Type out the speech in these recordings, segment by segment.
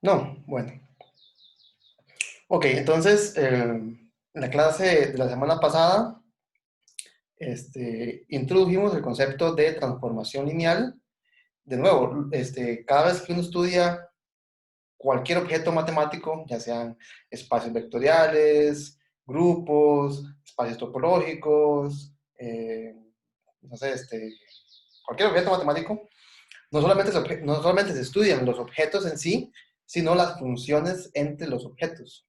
No, bueno. Ok, entonces, en la clase de la semana pasada, introdujimos el concepto de transformación lineal. De nuevo, cada vez que uno estudia cualquier objeto matemático, ya sean espacios vectoriales, grupos, espacios topológicos, no sé, cualquier objeto matemático, no solamente se estudian los objetos en sí, sino las funciones entre los objetos.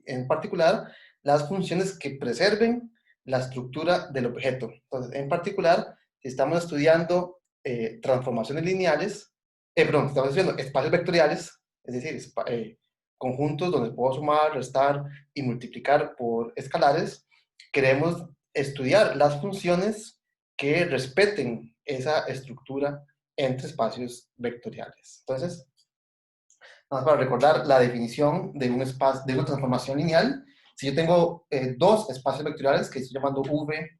En particular, las funciones que preserven la estructura del objeto. Entonces, en particular, si estamos estudiando transformaciones lineales, perdón, estamos estudiando espacios vectoriales, es decir, conjuntos donde puedo sumar, restar y multiplicar por escalares, queremos estudiar las funciones que respeten esa estructura entre espacios vectoriales. Entonces, nada más para recordar la definición de un espacio, de una transformación lineal. Si yo tengo dos espacios vectoriales que estoy llamando V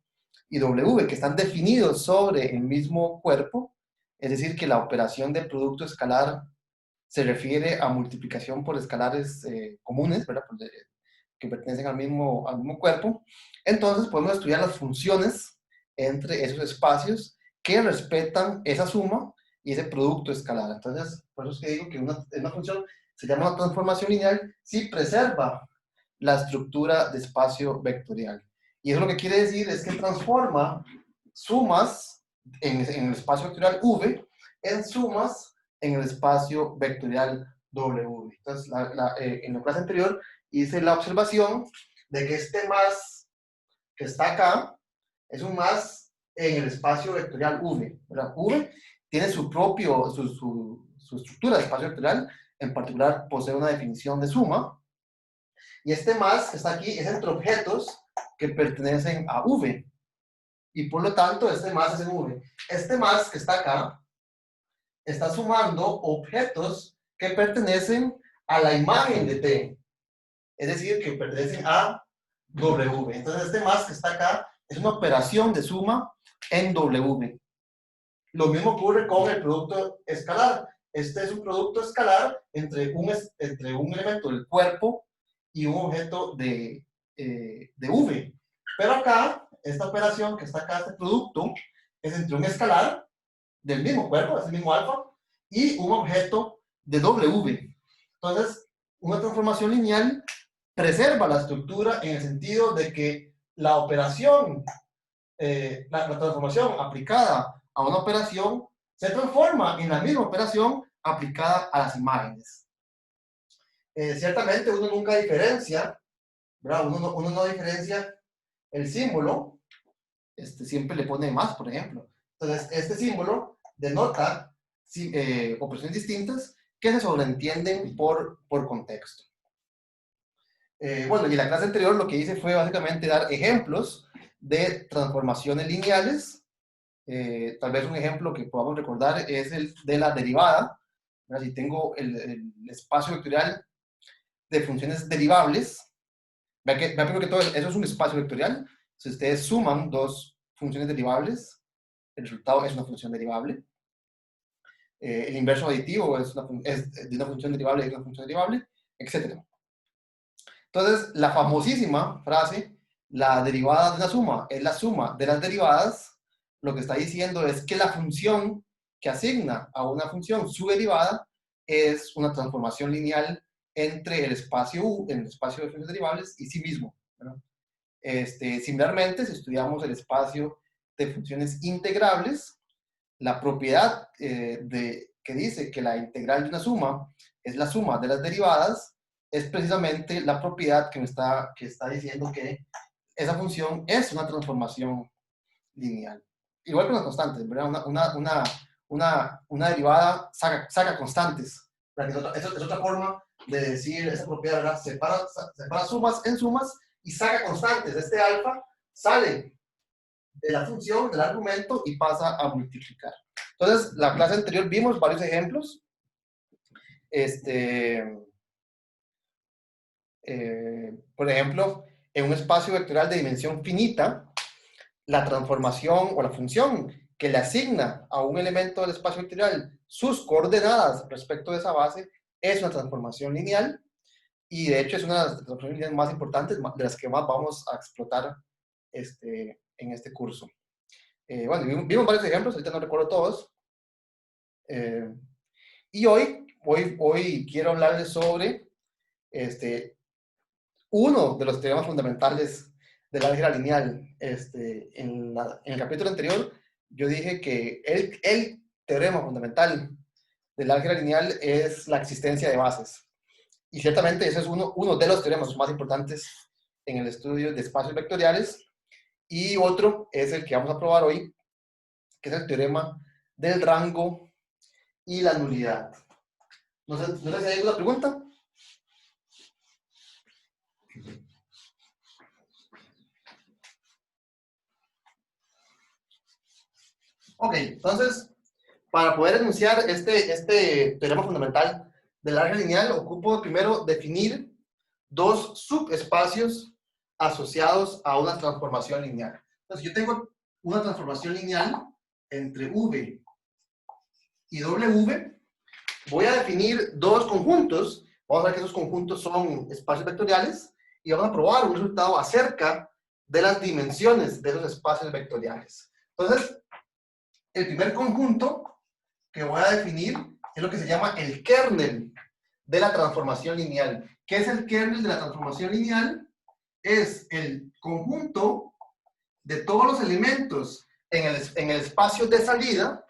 y W, que están definidos sobre el mismo cuerpo, es decir, que la operación del producto escalar se refiere a multiplicación por escalares comunes, ¿verdad? Que pertenecen al mismo cuerpo, entonces podemos estudiar las funciones entre esos espacios que respetan esa suma y ese producto escalar. Entonces, por eso es que digo que una función se llama una transformación lineal si preserva la estructura de espacio vectorial. Y eso lo que quiere decir es que transforma sumas en el espacio vectorial V en sumas en el espacio vectorial W. Entonces, en la clase anterior hice la observación de que este más que está acá es un más en el espacio vectorial V. ¿Verdad? V tiene su estructura de espacio vectorial, en particular posee una definición de suma, y este más que está aquí es entre objetos que pertenecen a V, y por lo tanto este más es en V. Este más que está acá está sumando objetos que pertenecen a la imagen de T, es decir, que pertenecen a W. Entonces, este más que está acá es una operación de suma en W. Lo mismo ocurre con el producto escalar. Este es un producto escalar entre un elemento del cuerpo y un objeto de V. Pero acá, esta operación que está acá, este producto, es entre un escalar del mismo cuerpo, es el mismo alfa, y un objeto de W. Entonces, una transformación lineal preserva la estructura en el sentido de que la operación, la transformación aplicada a una operación se transforma en la misma operación aplicada a las imágenes. Ciertamente uno nunca diferencia, ¿verdad? Uno no diferencia el símbolo, siempre le pone más, por ejemplo. Entonces, este símbolo denota operaciones distintas que se sobreentienden por contexto. Bueno, y la clase anterior lo que hice fue básicamente dar ejemplos de transformaciones lineales. Tal vez un ejemplo que podamos recordar es el de la derivada. Si tengo el espacio vectorial de funciones derivables, vea primero que todo, eso es un espacio vectorial. Si ustedes suman dos funciones derivables, el resultado es una función derivable. El inverso aditivo es de una función derivable y de una función derivable, etc. Entonces, la famosísima frase, la derivada de una suma es la suma de las derivadas, lo que está diciendo es que la función que asigna a una función su derivada es una transformación lineal entre el espacio U, en el espacio de funciones derivables, y sí mismo, ¿no? Similarmente, si estudiamos el espacio de funciones integrables, la propiedad que dice que la integral de una suma es la suma de las derivadas es precisamente la propiedad que está diciendo que esa función es una transformación lineal. Igual que las constantes, ¿verdad? Una derivada saca constantes. Es otra forma de decir esa propiedad, ¿verdad? Separa sumas en sumas y saca constantes. Este alfa sale de la función, del argumento, y pasa a multiplicar. Entonces, la clase anterior vimos varios ejemplos. Por ejemplo, en un espacio vectorial de dimensión finita, la transformación o la función que le asigna a un elemento del espacio vectorial sus coordenadas respecto de esa base es una transformación lineal y de hecho es una de las transformaciones lineales más importantes, de las que más vamos a explotar en este curso. Bueno, vimos varios ejemplos, ahorita no recuerdo todos. Y hoy quiero hablarles sobre uno de los teoremas fundamentales del álgebra lineal. En el capítulo anterior yo dije que el teorema fundamental del álgebra lineal es la existencia de bases. Y ciertamente ese es uno de los teoremas más importantes en el estudio de espacios vectoriales. Y otro es el que vamos a probar hoy, que es el teorema del rango y la nulidad. No sé si hay alguna pregunta. Ok, entonces, para poder enunciar este teorema fundamental del álgebra lineal, ocupo primero definir dos subespacios asociados a una transformación lineal. Entonces, yo tengo una transformación lineal entre V y W. Voy a definir dos conjuntos. Vamos a ver que esos conjuntos son espacios vectoriales y vamos a probar un resultado acerca de las dimensiones de esos espacios vectoriales. Entonces, el primer conjunto que voy a definir es lo que se llama el kernel de la transformación lineal. ¿Qué es el kernel de la transformación lineal? Es el conjunto de todos los elementos en el espacio de salida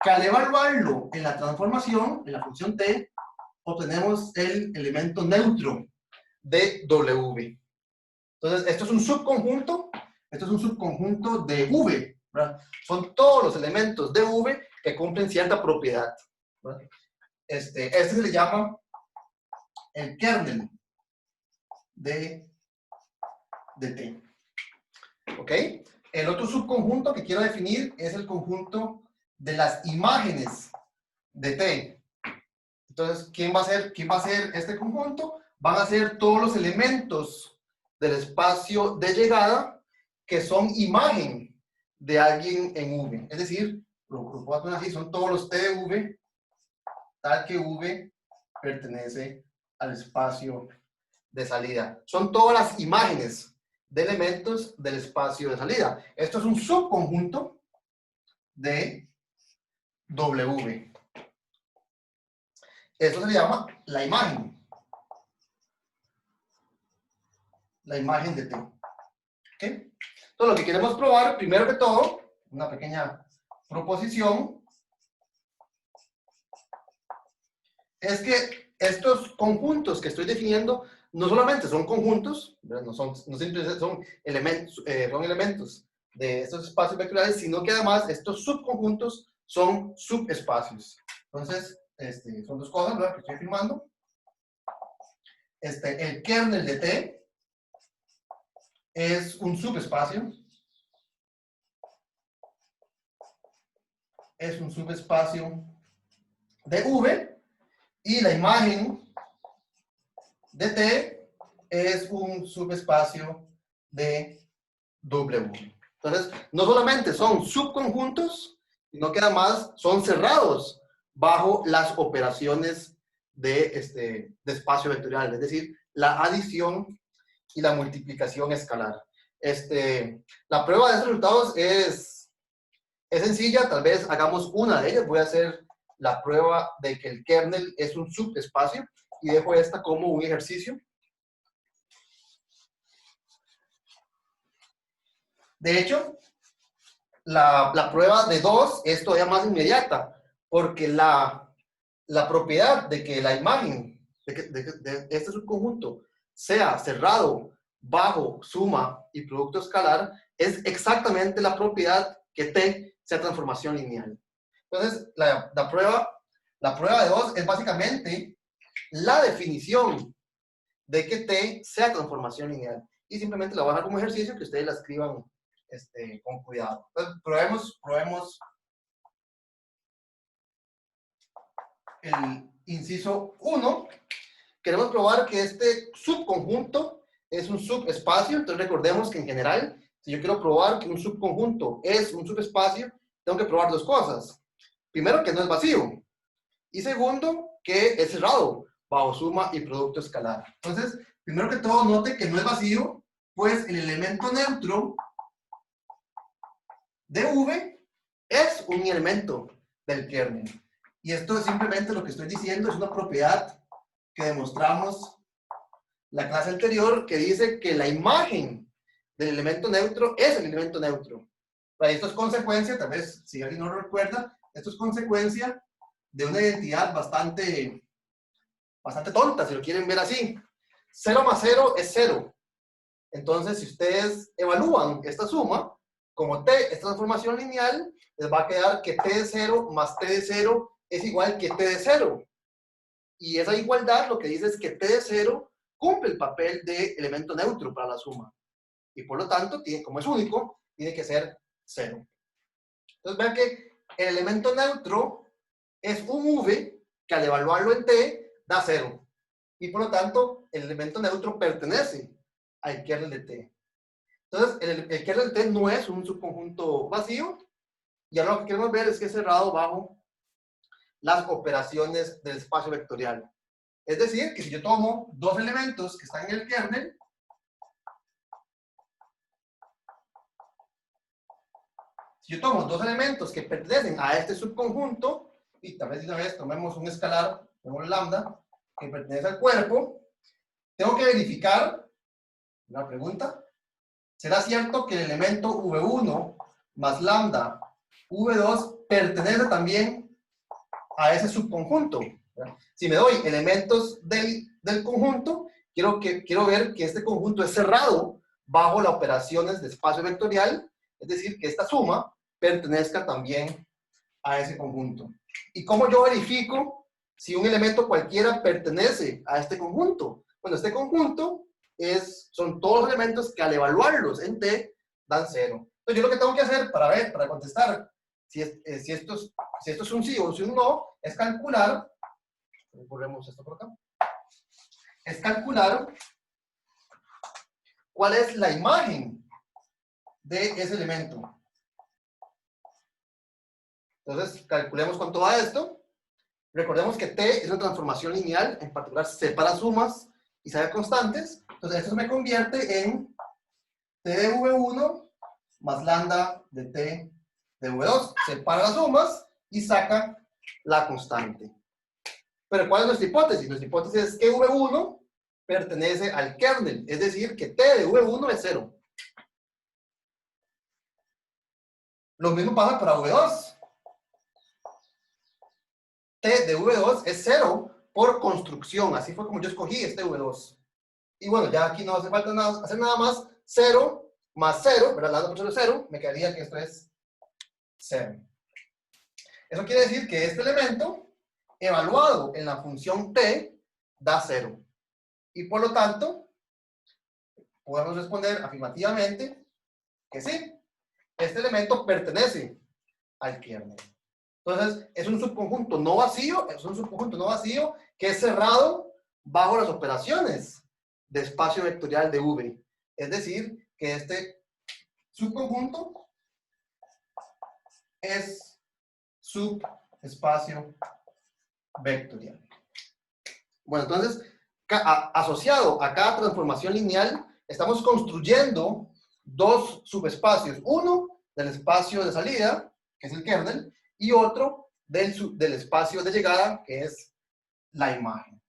que al evaluarlo en la transformación, en la función t, obtenemos el elemento neutro de W. Entonces, esto es un subconjunto de V, ¿verdad? Son todos los elementos de V que cumplen cierta propiedad, ¿verdad? Este se le llama el kernel de T. ¿Ok? El otro subconjunto que quiero definir es el conjunto de las imágenes de T. Entonces, ¿quién va a ser este conjunto? Van a ser todos los elementos del espacio de llegada que son imagen de alguien en V. Es decir, lo puedo poner así, son todos los T de V, tal que V pertenece al espacio de salida. Son todas las imágenes de elementos del espacio de salida. Esto es un subconjunto de W. Esto se le llama la imagen. La imagen de T. ¿Okay? Entonces, lo que queremos probar, primero que todo, una pequeña proposición, es que estos conjuntos que estoy definiendo no solamente son conjuntos, no simplemente son elementos de estos espacios vectoriales, sino que además estos subconjuntos son subespacios. Entonces, son dos cosas, ¿verdad?, que estoy afirmando. El kernel de T es un subespacio. Es un subespacio de V y la imagen de T es un subespacio de W. Entonces, no solamente son subconjuntos, sino que además son cerrados bajo las operaciones de espacio vectorial, es decir, la adición y la multiplicación escalar. La prueba de estos resultados es sencilla, tal vez hagamos una de ellas. Voy a hacer la prueba de que el kernel es un subespacio y dejo esta como un ejercicio. De hecho, la prueba de 2 es todavía más inmediata, porque la propiedad de que la imagen de este subconjunto sea cerrado bajo suma y producto escalar es exactamente la propiedad que T sea transformación lineal. Entonces, la prueba de 2 es básicamente la definición de que T sea transformación lineal. Y simplemente la voy a dejar como ejercicio que ustedes la escriban con cuidado. Entonces, probemos el inciso 1. Queremos probar que este subconjunto es un subespacio. Entonces, recordemos que en general, si yo quiero probar que un subconjunto es un subespacio, tengo que probar dos cosas. Primero, que no es vacío. Y segundo, que es cerrado bajo suma y producto escalar. Entonces, primero que todo, note que no es vacío, pues el elemento neutro de V es un elemento del kernel. Y esto es simplemente lo que estoy diciendo, es una propiedad que demostramos la clase anterior, que dice que la imagen del elemento neutro es el elemento neutro. Esto es consecuencia, tal vez si alguien no lo recuerda, esto es consecuencia de una identidad bastante tonta, si lo quieren ver así. 0 más 0 es 0. Entonces, si ustedes evalúan esta suma, como t es transformación lineal, les va a quedar que t de 0 más t de 0 es igual que t de 0. Y esa igualdad lo que dice es que t de 0 cumple el papel de elemento neutro para la suma. Y por lo tanto, como es único, tiene que ser 0. Entonces vean que el elemento neutro es un v que al evaluarlo en t da 0. Y por lo tanto, el elemento neutro pertenece al kernel de t. Entonces, el kernel de t no es un subconjunto vacío. Y ahora lo que queremos ver es que es cerrado bajo las operaciones del espacio vectorial. Es decir, que si yo tomo dos elementos que están en el kernel, si yo tomo dos elementos que pertenecen a este subconjunto, y tal vez de una vez tomemos un escalar, un lambda, que pertenece al cuerpo, tengo que verificar, una pregunta, ¿será cierto que el elemento V1 más lambda V2 pertenece también a ese subconjunto? Si me doy elementos del conjunto, quiero ver que este conjunto es cerrado bajo las operaciones de espacio vectorial, es decir, que esta suma pertenezca también a ese conjunto. ¿Y cómo yo verifico si un elemento cualquiera pertenece a este conjunto? Bueno, este conjunto son todos los elementos que al evaluarlos en T dan 0. Entonces yo lo que tengo que hacer para contestar si esto es un sí o si un no, es calcular, volvemos esto por acá, es calcular cuál es la imagen de ese elemento. Entonces, calculemos con todo esto. Recordemos que T es una transformación lineal, en particular separa sumas y sabe constantes. Entonces, esto me convierte en T de V1 más lambda de T de V2. Separa las sumas y saca la constante. Pero ¿cuál es nuestra hipótesis? Nuestra hipótesis es que V1 pertenece al kernel, es decir, que T de V1 es 0. Lo mismo pasa para V2. T de V2 es 0 por construcción. Así fue como yo escogí este V2. Y bueno, ya aquí no hace falta hacer nada más. 0 más 0, ¿verdad? Dando por 0 es 0, me quedaría que esto es 0. Eso quiere decir que este elemento, evaluado en la función t, da 0. Y por lo tanto, podemos responder afirmativamente que sí, este elemento pertenece al kernel. Entonces, es un subconjunto no vacío, que es cerrado bajo las operaciones de espacio vectorial de V. Es decir, que este subconjunto es subespacio vectorial. Bueno, entonces, asociado a cada transformación lineal, estamos construyendo dos subespacios. Uno del espacio de salida, que es el kernel, y otro del espacio de llegada, que es la imagen.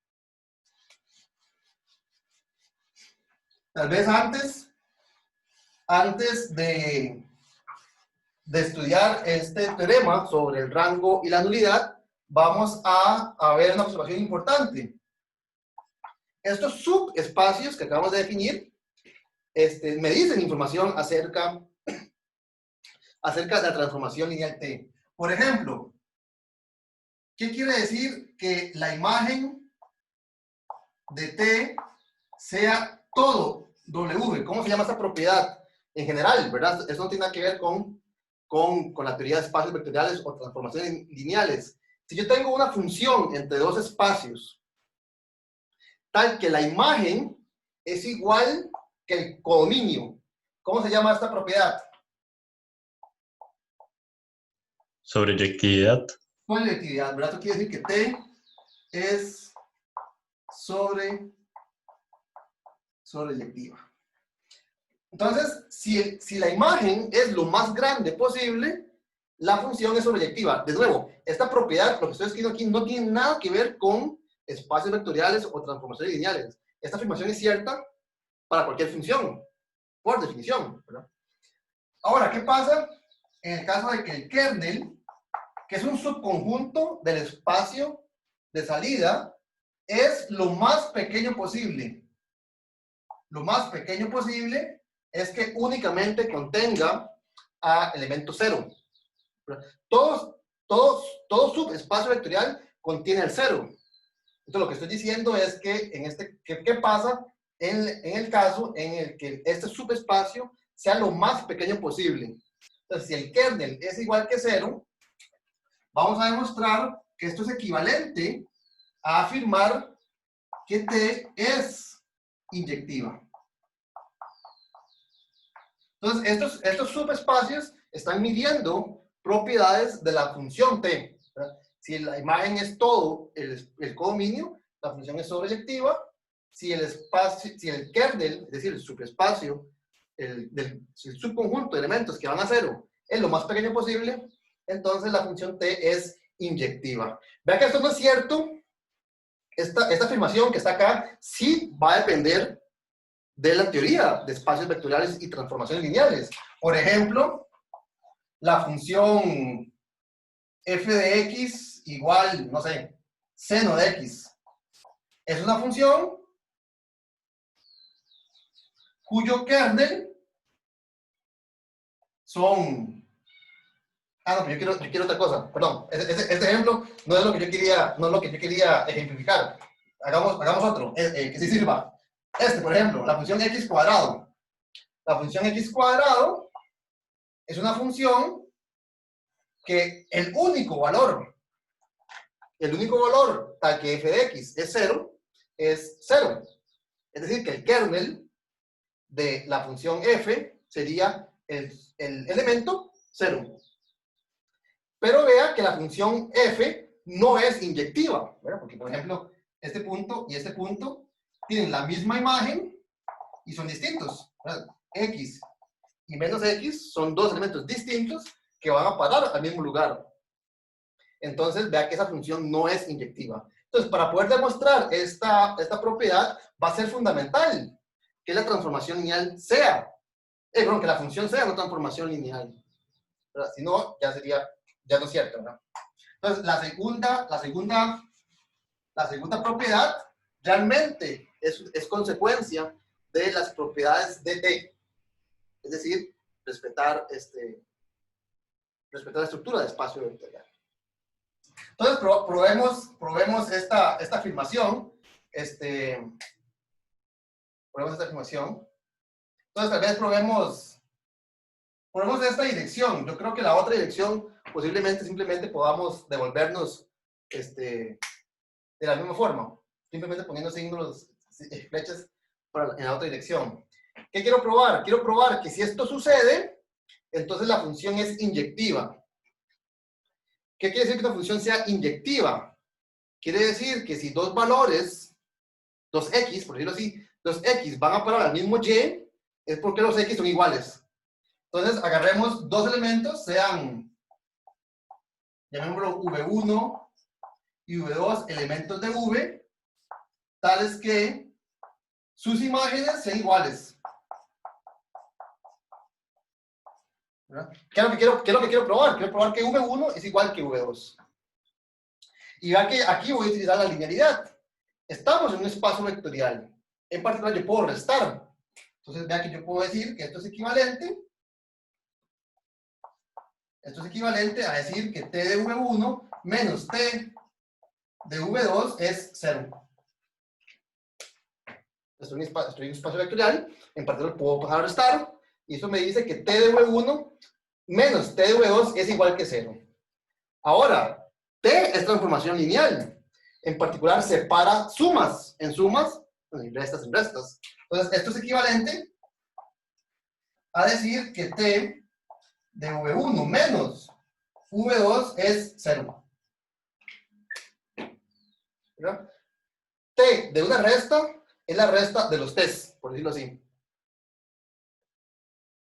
Tal vez antes de estudiar este teorema sobre el rango y la nulidad, vamos a ver una observación importante. Estos subespacios que acabamos de definir me dicen información acerca de la transformación lineal T. Por ejemplo, ¿qué quiere decir que la imagen de T sea todo W? ¿Cómo se llama esta propiedad? En general, ¿verdad? Eso no tiene nada que ver con la teoría de espacios vectoriales o transformaciones lineales. Si yo tengo una función entre dos espacios, tal que la imagen es igual que el codominio, ¿cómo se llama esta propiedad? Sobreyectividad. Sobreyectividad, ¿verdad? Esto quiere decir que T es sobreyectiva. Entonces, si la imagen es lo más grande posible, la función es sobreyectiva. De nuevo, esta propiedad, lo que estoy escribiendo aquí, no tiene nada que ver con espacios vectoriales o transformaciones lineales. Esta afirmación es cierta para cualquier función, por definición, ¿verdad? Ahora, ¿qué pasa en el caso de que el kernel, que es un subconjunto del espacio de salida, es lo más pequeño posible? Lo más pequeño posible es que únicamente contenga a elemento 0. Todo subespacio vectorial contiene el 0. Entonces, lo que estoy diciendo es que ¿qué pasa en el caso en el que este subespacio sea lo más pequeño posible? Entonces, si el kernel es igual que 0, vamos a demostrar que esto es equivalente a afirmar que T es inyectiva. Entonces, estos subespacios están midiendo propiedades de la función T, ¿verdad? Si la imagen es todo el codominio, la función es sobreyectiva. Si el kernel, es decir, el subespacio, el subconjunto de elementos que van a 0 es lo más pequeño posible, entonces la función T es inyectiva. Vean que esto no es cierto. Esta afirmación que está acá sí va a depender de la teoría de espacios vectoriales y transformaciones lineales. Por ejemplo, la función f de x igual, no sé, seno de x. Es una función cuyo kernel son... Ah, no, pero yo quiero otra cosa. Perdón, este ejemplo no es lo que yo quería ejemplificar. Hagamos otro, que sí sirva. Por ejemplo, la función x cuadrado. La función x cuadrado es una función que el único valor tal que f de x es 0, es 0. Es decir, que el kernel de la función f sería el elemento 0. Pero vea que la función f no es inyectiva, ¿verdad? Porque, por ejemplo, este punto y este punto tienen la misma imagen y son distintos, ¿verdad? X y menos x son dos elementos distintos que van a parar al mismo lugar. Entonces, vea que esa función no es inyectiva. Entonces, para poder demostrar esta propiedad, va a ser fundamental que la transformación lineal sea, perdón, que la función sea una transformación lineal, ¿verdad? Si no, ya no es cierto, ¿verdad? Entonces, la segunda propiedad realmente es consecuencia de las propiedades de T. Es decir, respetar la estructura de espacio vectorial. Entonces, probemos esta afirmación. Probemos esta afirmación. Entonces, tal vez probemos esta dirección. Yo creo que la otra dirección posiblemente simplemente podamos devolvernos de la misma forma. Simplemente poniendo signos, flechas en la otra dirección. ¿Qué quiero probar? Quiero probar que si esto sucede, entonces la función es inyectiva. ¿Qué quiere decir que una función sea inyectiva? Quiere decir que si dos valores, dos x, por decirlo así, los x van a parar al mismo y, es porque los x son iguales. Entonces, agarremos dos elementos, sean, llamémoslo v1 y v2, elementos de v, tales que sus imágenes sean iguales. ¿Qué es lo que quiero probar? Quiero probar que v1 es igual que v2. Y vean que aquí voy a utilizar la linealidad. Estamos en un espacio vectorial. En particular, yo puedo restar. Entonces, vean que yo puedo decir que esto es equivalente a decir que t de v1 menos t de v2 es 0. Estoy en un espacio vectorial, en particular puedo pasar a restar, y eso me dice que t de v1 menos t de v2 es igual que 0. Ahora, t es transformación lineal. En particular, separa sumas en sumas, en restas en restas. Entonces, esto es equivalente a decir que t de v1 menos v2 es 0. ¿verdad? T de una resta es la resta de los t's, por decirlo así.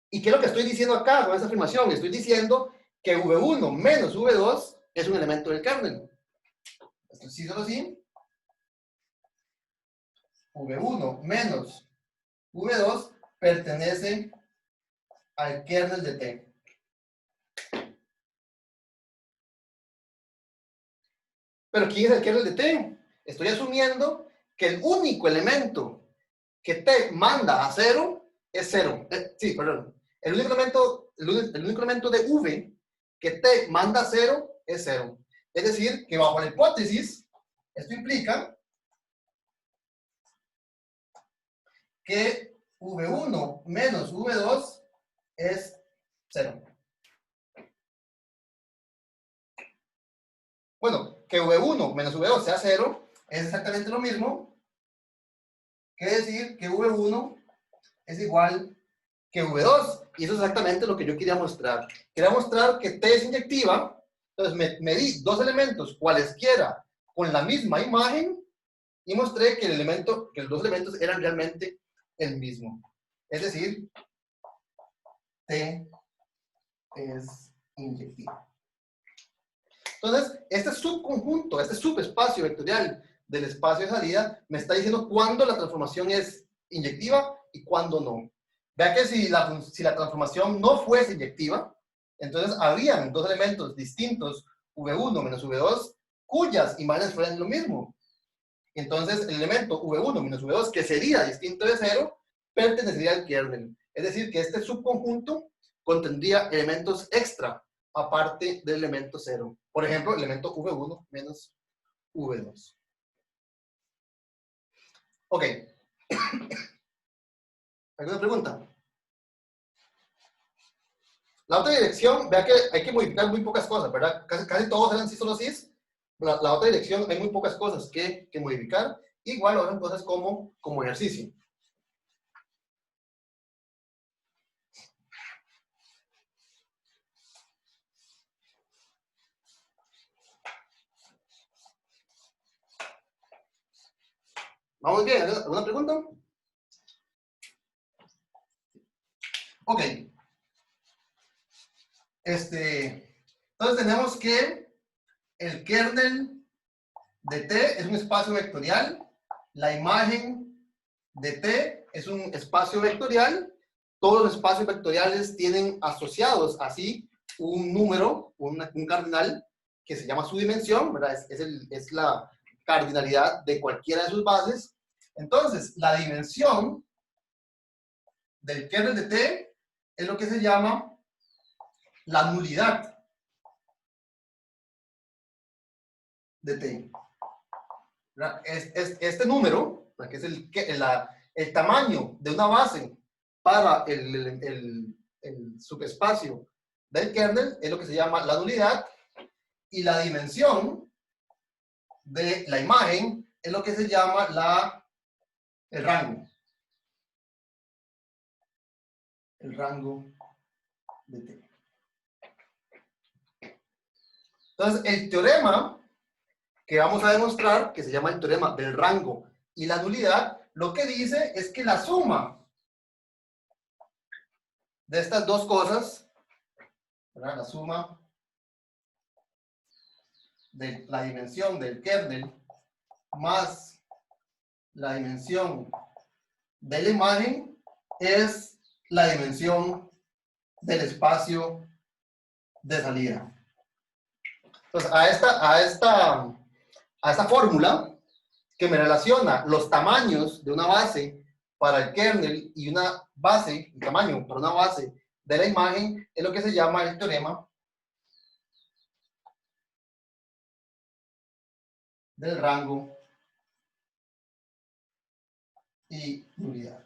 ¿Y qué es lo que estoy diciendo acá con esa afirmación? Estoy diciendo que V1 menos V2 es un elemento del kernel. Si solo así, V1 menos V2 pertenece al kernel de T. Pero ¿quién es el kernel de T? Estoy asumiendo que el único elemento que T manda a cero es cero. Sí, perdón. El único elemento de V que T manda a cero es cero. Es decir, que bajo la hipótesis, esto implica que V1 menos V2 es cero. Bueno, que V1 menos V2 sea cero es exactamente lo mismo que decir que V1 es igual que V2. Y eso es exactamente lo que yo quería mostrar. Quería mostrar que T es inyectiva. Entonces me di dos elementos cualesquiera con la misma imagen y mostré que los dos elementos eran realmente el mismo. Es decir, T es inyectiva. Entonces, este subconjunto, este subespacio vectorial del espacio de salida me está diciendo cuándo la transformación es inyectiva y cuándo no. Vea que si la transformación no fuese inyectiva, entonces habrían dos elementos distintos, V1 menos V2, cuyas imágenes fueran lo mismo. Entonces, el elemento V1 menos V2, que sería distinto de cero, pertenecería al kernel. Es decir, que este subconjunto contendría elementos extra, aparte del elemento cero. Por ejemplo, el elemento V1 menos V2. Ok. ¿Alguna pregunta? La otra dirección, vea que hay que modificar muy pocas cosas, ¿verdad? Casi todos eran cis solo cis. La otra dirección hay muy pocas cosas que modificar. Igual otras cosas como ejercicio. ¿Vamos bien? ¿Alguna pregunta? Ok. Entonces tenemos que el kernel de T es un espacio vectorial, la imagen de T es un espacio vectorial, todos los espacios vectoriales tienen asociados así un número, un cardinal que se llama su dimensión, ¿verdad? Es la cardinalidad de cualquiera de sus bases. Entonces, la dimensión del kernel de T es lo que se llama la nulidad de T. Este número, que es el tamaño de una base para el subespacio del kernel, es lo que se llama la nulidad, y la dimensión de la imagen es lo que se llama el rango. El rango de T. Entonces, el teorema que vamos a demostrar, que se llama el teorema del rango y la nulidad, lo que dice es que la suma de estas dos cosas, ¿verdad? La suma de la dimensión del kernel más la dimensión de la imagen es la dimensión del espacio de salida. Entonces, a esta fórmula que me relaciona los tamaños de una base para el kernel y una base, el tamaño para una base de la imagen, es lo que se llama el teorema del rango y nulidad.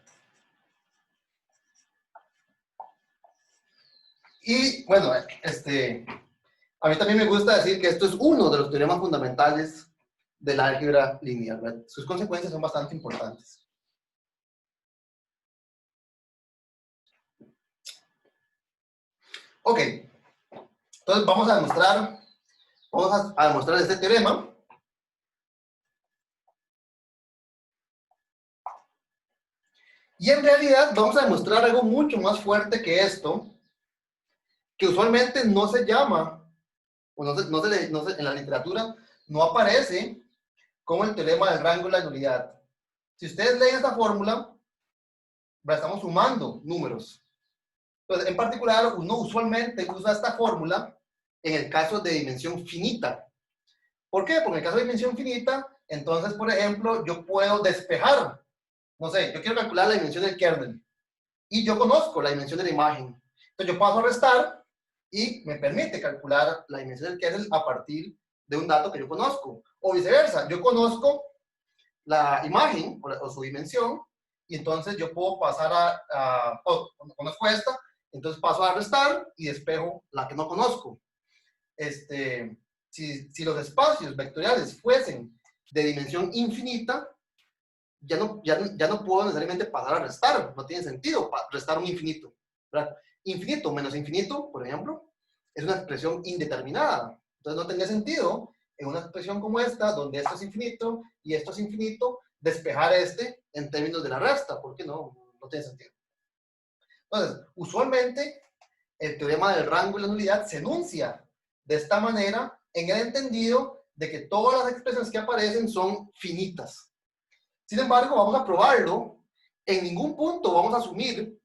Y bueno, a mí también me gusta decir que esto es uno de los teoremas fundamentales de la álgebra lineal, ¿verdad? Sus consecuencias son bastante importantes. Ok, entonces vamos a demostrar este teorema. Y en realidad vamos a demostrar algo mucho más fuerte que esto, que usualmente no se llama, o en la literatura no aparece como el teorema del rango y la nulidad. Si ustedes leen esta fórmula, estamos sumando números. Entonces, en particular, uno usualmente usa esta fórmula en el caso de dimensión finita. ¿Por qué? Porque en el caso de dimensión finita, entonces, por ejemplo, yo puedo despejar, no sé, yo quiero calcular la dimensión del kernel y yo conozco la dimensión de la imagen. Entonces, yo paso a restar y me permite calcular la dimensión del kernel a partir de un dato que yo conozco. O viceversa, yo conozco la imagen o su dimensión y entonces yo puedo pasar conozco esta, entonces paso a restar y despejo la que no conozco. Si los espacios vectoriales fuesen de dimensión infinita, ya no puedo necesariamente pasar a restar, no tiene sentido restar un infinito, ¿verdad? Infinito menos infinito, por ejemplo, es una expresión indeterminada, entonces no tendría sentido en una expresión como esta, donde esto es infinito y esto es infinito, despejar en términos de la resta, porque no tiene sentido. Entonces, usualmente el teorema del rango y la nulidad se enuncia de esta manera en el entendido de que todas las expresiones que aparecen son finitas. Sin embargo, vamos a probarlo. En ningún punto vamos a asumir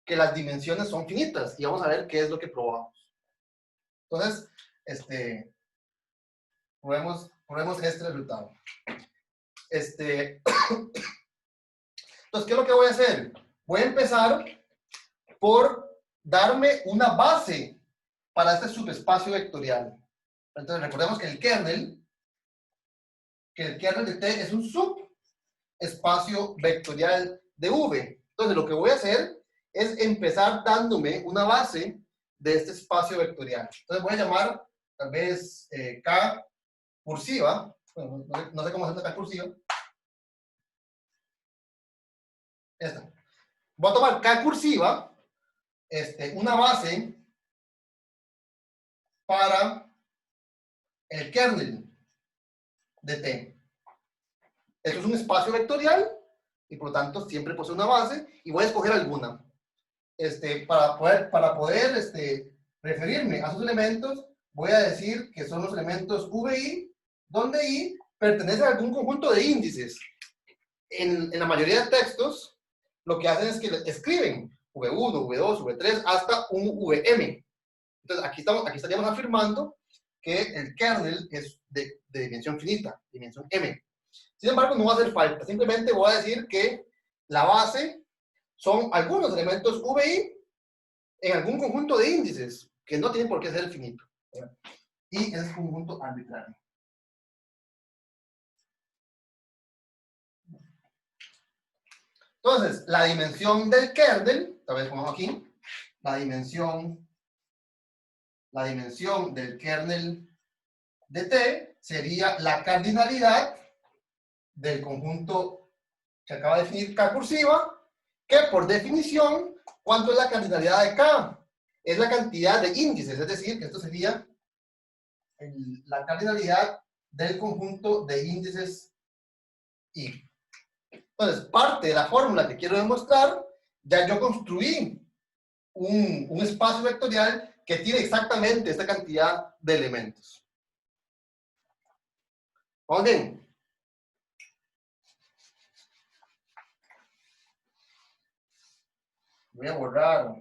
que las dimensiones son finitas y vamos a ver qué es lo que probamos. Entonces, probemos este resultado. Entonces, ¿qué es lo que voy a hacer? Voy a empezar por darme una base para este subespacio vectorial. Entonces, recordemos que el kernel de T es un subespacio vectorial de V. Entonces, lo que voy a hacer es empezar dándome una base de este espacio vectorial. Entonces, voy a llamar, tal vez, K cursiva. Bueno, no sé cómo se llama K cursiva. Esta. Voy a tomar K cursiva, una base para el kernel de T. Esto es un espacio vectorial y por lo tanto siempre posee una base y voy a escoger alguna. Para poder referirme a esos elementos, voy a decir que son los elementos VI, donde I pertenece a algún conjunto de índices. En la mayoría de textos, lo que hacen es que escriben V1, V2, V3, hasta un VM. Entonces, aquí estaríamos afirmando que el kernel es de dimensión finita, dimensión M. Sin embargo, no va a hacer falta. Simplemente voy a decir que la base son algunos elementos VI en algún conjunto de índices que no tienen por qué ser finito. Y es un conjunto arbitrario. Entonces, la dimensión del kernel, tal vez pongamos aquí, la dimensión del kernel de T sería la cardinalidad del conjunto que acaba de definir K cursiva, que por definición, ¿cuánto es la cardinalidad de K? Es la cantidad de índices, es decir, que esto sería la cardinalidad del conjunto de índices I. Entonces, parte de la fórmula que quiero demostrar, ya yo construí un espacio vectorial que tiene exactamente esta cantidad de elementos. ¿Vamos bien? Voy a borrar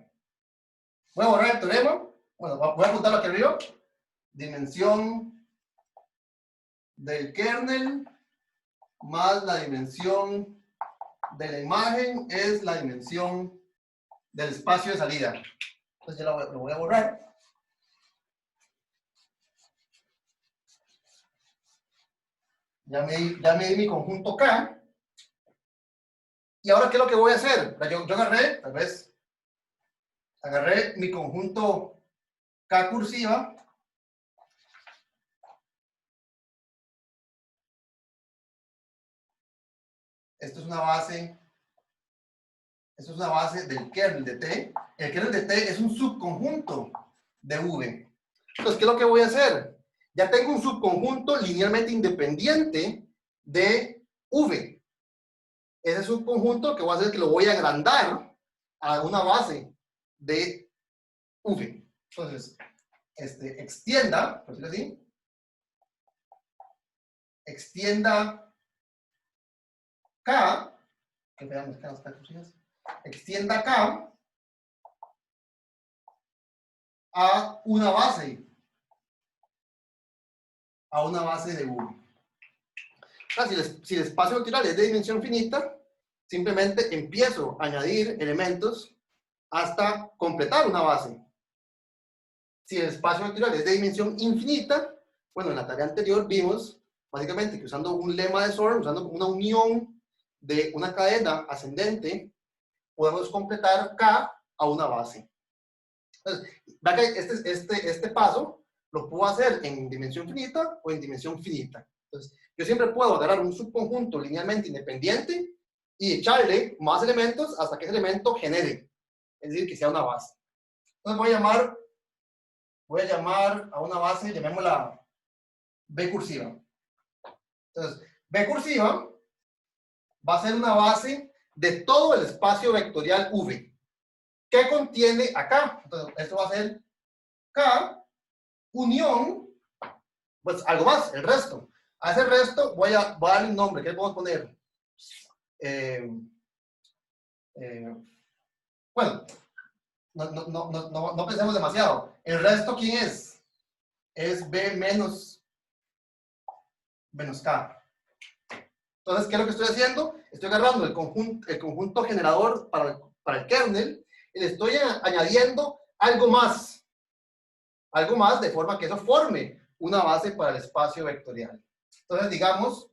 el teorema. Bueno, voy a apuntarlo aquí arriba. Dimensión del kernel más la dimensión de la imagen es la dimensión del espacio de salida. Entonces ya lo voy a borrar. Ya me di mi conjunto K. Y ahora, ¿qué es lo que voy a hacer? Yo agarré mi conjunto K cursiva. Esto es una base del kernel de T. El kernel de T es un subconjunto de V. Entonces, ¿qué es lo que voy a hacer? Ya tengo un subconjunto linealmente independiente de V. ese subconjunto que voy a hacer es que lo voy a agrandar a una base de V. Entonces, extienda, por decirlo así, extienda K, que veamos que está extienda K a una base de V. Si el espacio vectorial es de dimensión finita, simplemente empiezo a añadir elementos hasta completar una base. Si el espacio vectorial es de dimensión infinita, bueno, en la tarea anterior vimos básicamente que usando un lema de Zorn, usando una unión de una cadena ascendente, podemos completar K a una base. Entonces, vea que este paso lo puedo hacer en dimensión finita o en dimensión finita. Entonces, yo siempre puedo agarrar un subconjunto linealmente independiente y echarle más elementos hasta que ese elemento genere, es decir, que sea una base. Entonces voy a llamar a una base, llamémosla B cursiva. Entonces, B cursiva va a ser una base de todo el espacio vectorial V. ¿Qué contiene acá? Entonces, esto va a ser K unión, pues algo más, el resto. A ese resto voy a darle un nombre. ¿Qué le podemos poner? Bueno, no pensemos demasiado. ¿El resto quién es? Es B menos K. Entonces, ¿qué es lo que estoy haciendo? Estoy agarrando el conjunto generador para el kernel y le estoy añadiendo algo más de forma que eso forme una base para el espacio vectorial. Entonces, digamos,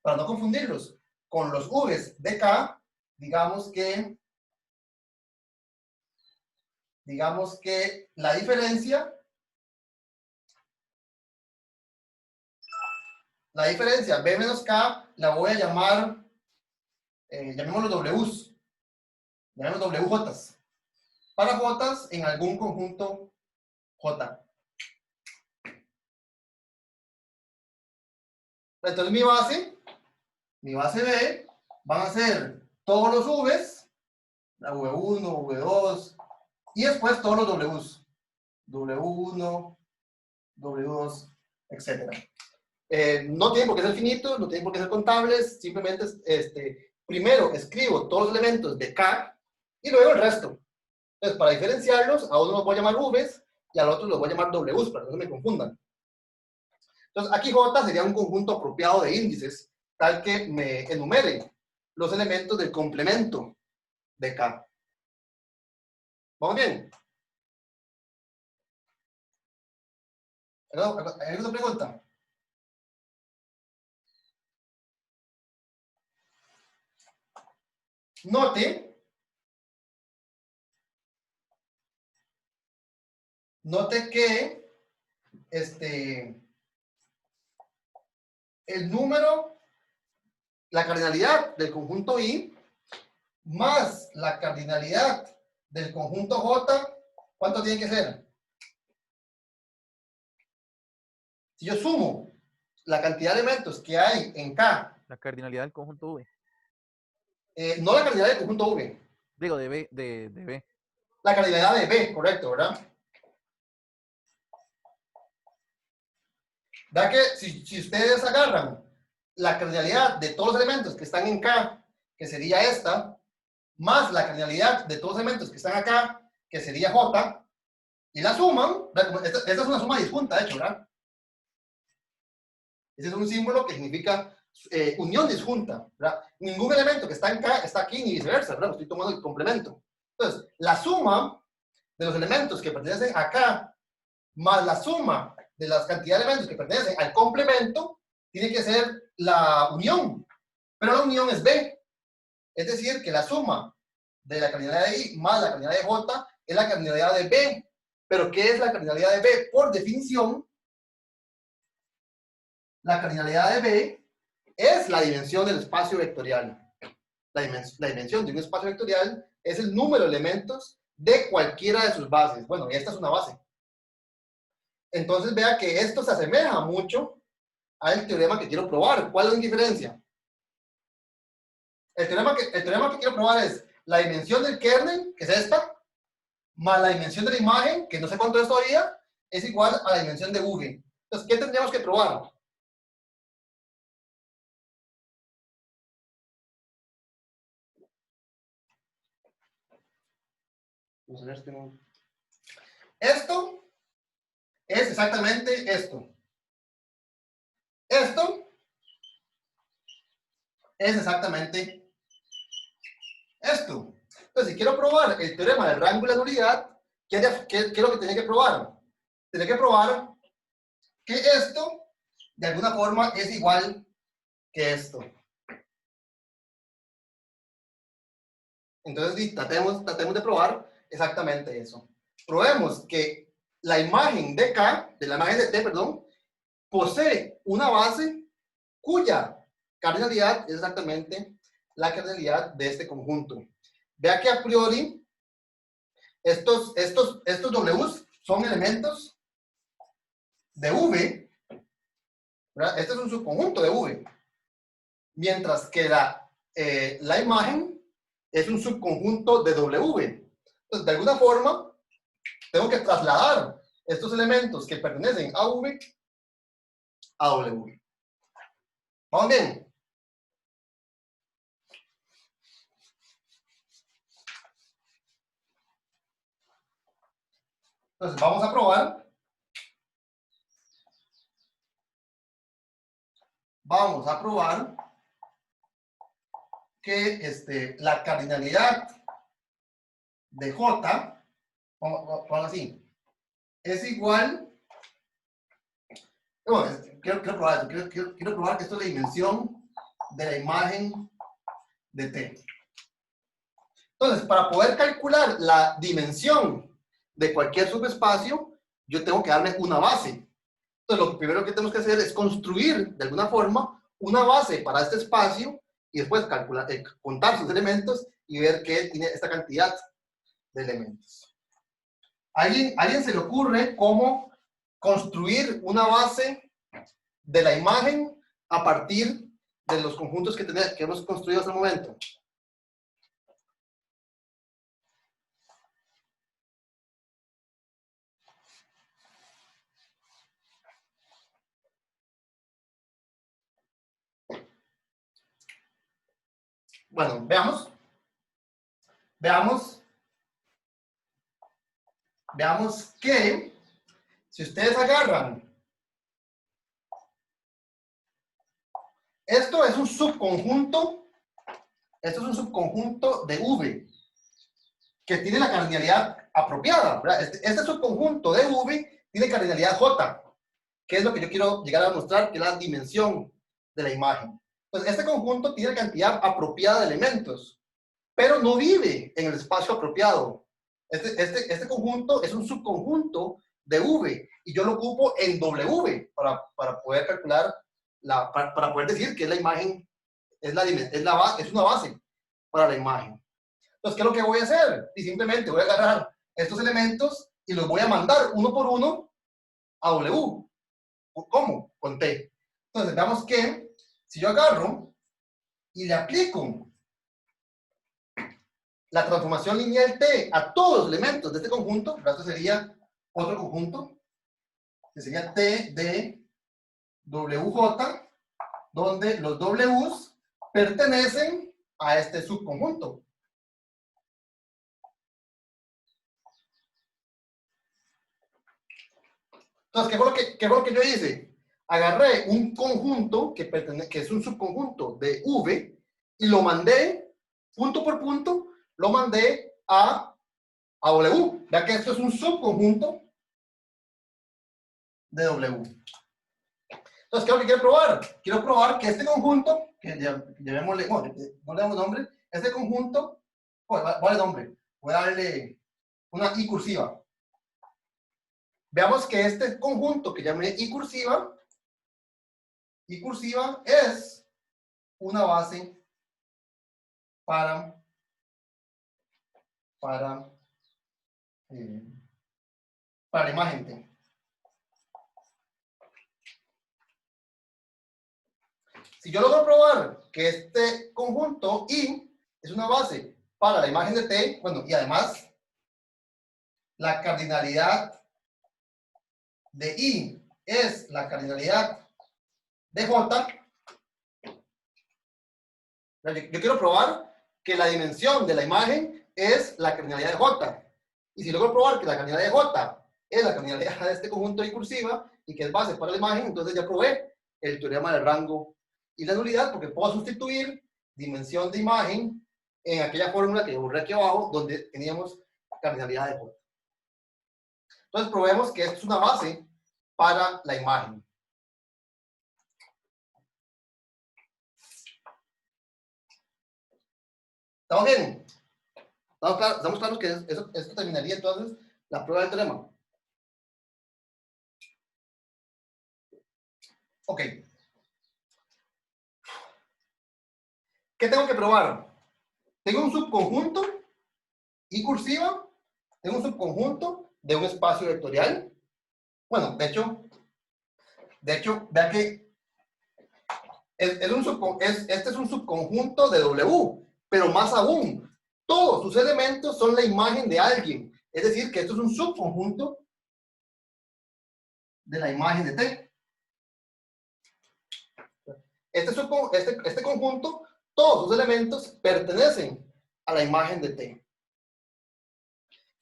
para no confundirlos con los V's de K, digamos que la diferencia B menos K la voy a llamar, llamémoslo W's, llamémoslo WJs, para J's en algún conjunto J. Entonces mi base B, van a ser todos los V's, la V1, V2, y después todos los W's, W1, W2, etc. No tienen por qué ser finitos, no tienen por qué ser contables, simplemente primero escribo todos los elementos de K y luego el resto. Entonces, para diferenciarlos, a uno los voy a llamar V's y al otro los voy a llamar W's, para que no se me confundan. Entonces, aquí J sería un conjunto apropiado de índices, tal que me enumere los elementos del complemento de K. ¿Vamos bien? ¿Hay alguna pregunta? Note que el número, la cardinalidad del conjunto I más la cardinalidad del conjunto J, ¿cuánto tiene que ser? Si yo sumo la cantidad de elementos que hay en K. La cardinalidad del conjunto V. No la cardinalidad del conjunto V. Digo, de B, de B. La cardinalidad de B, correcto, ¿verdad? Da que si ustedes agarran la cardinalidad de todos los elementos que están en K, que sería esta, más la cardinalidad de todos los elementos que están acá, que sería J, y la suman, esta es una suma disjunta, de hecho, ¿verdad? Ese es un símbolo que significa unión disjunta, ¿verdad? Ningún elemento que está en K está aquí ni viceversa, ¿verdad? Estoy tomando el complemento. Entonces, la suma de los elementos que pertenecen a K más la suma de las cantidades de elementos que pertenecen al complemento tiene que ser la unión. Pero la unión es B. Es decir, que la suma de la cardinalidad de I más la cardinalidad de J es la cardinalidad de B. ¿Pero qué es la cardinalidad de B? Por definición, la cardinalidad de B es la dimensión del espacio vectorial. La dimensión de un espacio vectorial es el número de elementos de cualquiera de sus bases. Bueno, y esta es una base. Entonces vea que esto se asemeja mucho al teorema que quiero probar. ¿Cuál es la diferencia? el teorema que quiero probar es la dimensión del kernel, que es esta, más la dimensión de la imagen, que no sé cuánto es todavía, es igual a la dimensión de V. Entonces, ¿qué tendríamos que probar? Vamos a ver si tengo... Esto es exactamente esto. Esto es exactamente esto. Entonces, si quiero probar el teorema del rango y la nulidad, ¿qué es lo que tenía que probar? Tenía que probar que esto, de alguna forma, es igual que esto. Entonces, tratemos de probar exactamente eso. Probemos que la imagen de K, de la imagen de T, perdón, posee una base cuya cardinalidad es exactamente la cardinalidad de este conjunto. Vea que a priori estos Ws son elementos de V, ¿verdad? Este es un subconjunto de V, mientras que la imagen es un subconjunto de W. Entonces, de alguna forma, tengo que trasladar estos elementos que pertenecen a V a W. ¿Vamos bien? Entonces, vamos a probar. Vamos a probar que la cardinalidad de J, vamos así, es igual. Bueno, quiero probar esto. Quiero probar que esto es la dimensión de la imagen de T. Entonces, para poder calcular la dimensión de cualquier subespacio, yo tengo que darle una base. Entonces, lo primero que tenemos que hacer es construir, de alguna forma, una base para este espacio y después calcular, contar sus elementos y ver que tiene esta cantidad de elementos. ¿A alguien se le ocurre cómo construir una base de la imagen a partir de los conjuntos que hemos construido hasta el momento? Bueno, veamos que si ustedes agarran, esto es un subconjunto de V que tiene la cardinalidad apropiada, ¿verdad? Este subconjunto de V tiene cardinalidad J, que es lo que yo quiero llegar a mostrar, que es la dimensión de la imagen. Entonces, este conjunto tiene cantidad apropiada de elementos, pero no vive en el espacio apropiado. Este conjunto es un subconjunto de V y yo lo ocupo en W para poder calcular, para poder decir que la imagen es una base para la imagen. Entonces, ¿qué es lo que voy a hacer? Y simplemente voy a agarrar estos elementos y los voy a mandar uno por uno a W. ¿Cómo? Con T. Entonces, veamos que si yo agarro y le aplico la transformación lineal T a todos los elementos de este conjunto, esto sería otro conjunto, que sería T de WJ, donde los Ws pertenecen a este subconjunto. Entonces, ¿qué fue lo que yo hice? Agarré un conjunto que es un subconjunto de V y lo mandé, punto por punto, lo mandé a W. Ya que esto es un subconjunto de W. Entonces, ¿qué es lo que quiero probar? Quiero probar que este conjunto, que llamémosle, bueno, no le damos nombre, este conjunto, voy a darle nombre, voy a darle una I cursiva. Veamos que este conjunto que llamé I cursiva es una base para eh, la imagen T. Si yo logro probar que este conjunto I es una base para la imagen de T, bueno, y además la cardinalidad de I es la cardinalidad de J, yo quiero probar que la dimensión de la imagen es la cardinalidad de J. Y si logro probar que la cardinalidad de J es la cardinalidad de este conjunto I cursiva y que es base para la imagen, entonces ya probé el teorema del rango y la nulidad, porque puedo sustituir dimensión de imagen en aquella fórmula que borré aquí abajo, donde teníamos cardinalidad de J. Entonces probemos que esto es una base para la imagen. ¿Estamos bien? ¿Estamos claros que esto terminaría entonces la prueba del teorema? Ok. ¿Qué tengo que probar? Tengo un subconjunto I cursiva, tengo un subconjunto de un espacio vectorial. Bueno, de hecho, vea que este es un subconjunto de W, pero más aún, todos sus elementos son la imagen de alguien. Es decir, que esto es un subconjunto de la imagen de T. Este conjunto, todos sus elementos pertenecen a la imagen de T.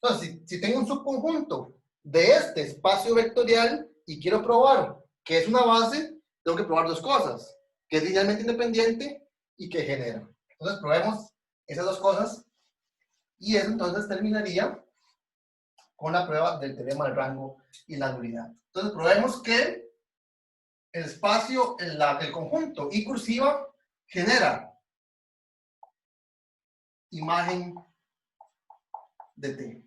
Entonces, si tengo un subconjunto de este espacio vectorial y quiero probar que es una base, tengo que probar dos cosas, que es linealmente independiente y que genera. Entonces, probemos esas dos cosas y eso entonces terminaría con la prueba del teorema del rango y la nulidad. Entonces, probemos que el espacio, el conjunto I cursiva genera imagen de T.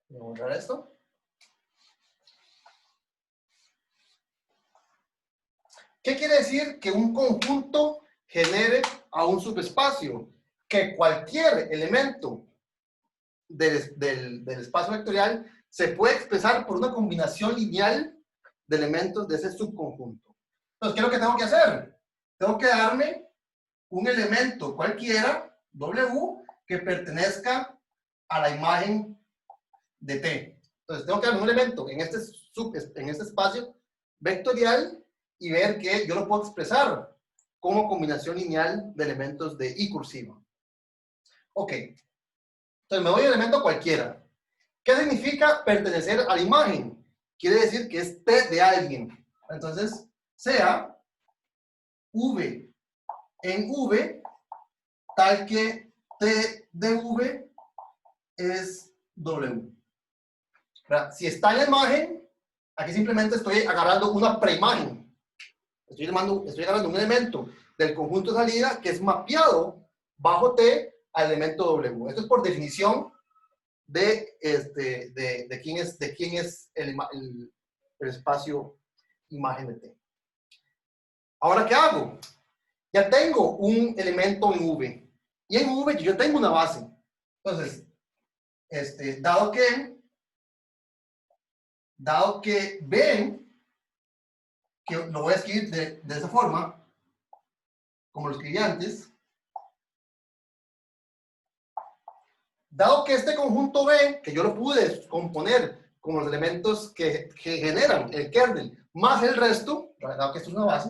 Voy a borrar esto. ¿Qué quiere decir que un conjunto genere a un subespacio? Que cualquier elemento del espacio vectorial se puede expresar por una combinación lineal de elementos de ese subconjunto. Entonces, ¿qué es lo que tengo que hacer? Tengo que darme un elemento cualquiera, W, que pertenezca a la imagen de T. Entonces, tengo que darme un elemento en este espacio vectorial y ver que yo lo puedo expresar como combinación lineal de elementos de I cursiva. Ok. Entonces, me doy un elemento cualquiera. ¿Qué significa pertenecer a la imagen? Quiere decir que es T de alguien. Entonces, sea V en V, tal que T de V es W. ¿Verdad? Si está en la imagen, aquí simplemente estoy agarrando una preimagen. Estoy agarrando un elemento del conjunto de salida que es mapeado bajo T al elemento W. Esto es por definición de quién es el espacio imagen de T. Ahora, ¿qué hago? Ya tengo un elemento en V. Y en V yo tengo una base. Entonces, dado que ven que lo voy a escribir de esa forma, como lo escribí antes, dado que este conjunto B, que yo lo pude componer como los elementos que generan el kernel, más el resto, dado que esto es una base,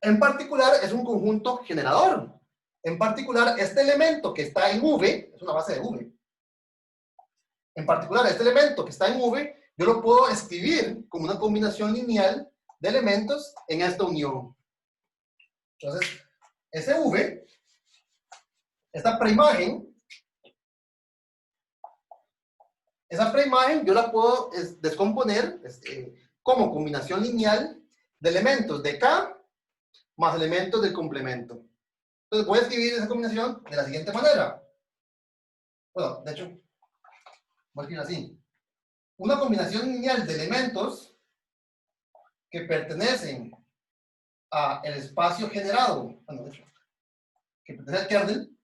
en particular es un conjunto generador. En particular, este elemento que está en V, es una base de V. En particular, este elemento que está en V, yo lo puedo escribir como una combinación lineal de elementos en esta unión. Entonces, ese V, esta preimagen, yo la puedo descomponer como combinación lineal de elementos de K más elementos del complemento. Entonces, voy a escribir esa combinación de la siguiente manera. Bueno, de hecho, voy a escribir así. Una combinación lineal de elementos que pertenecen al espacio generado, bueno, de hecho, que pertenece al kernel,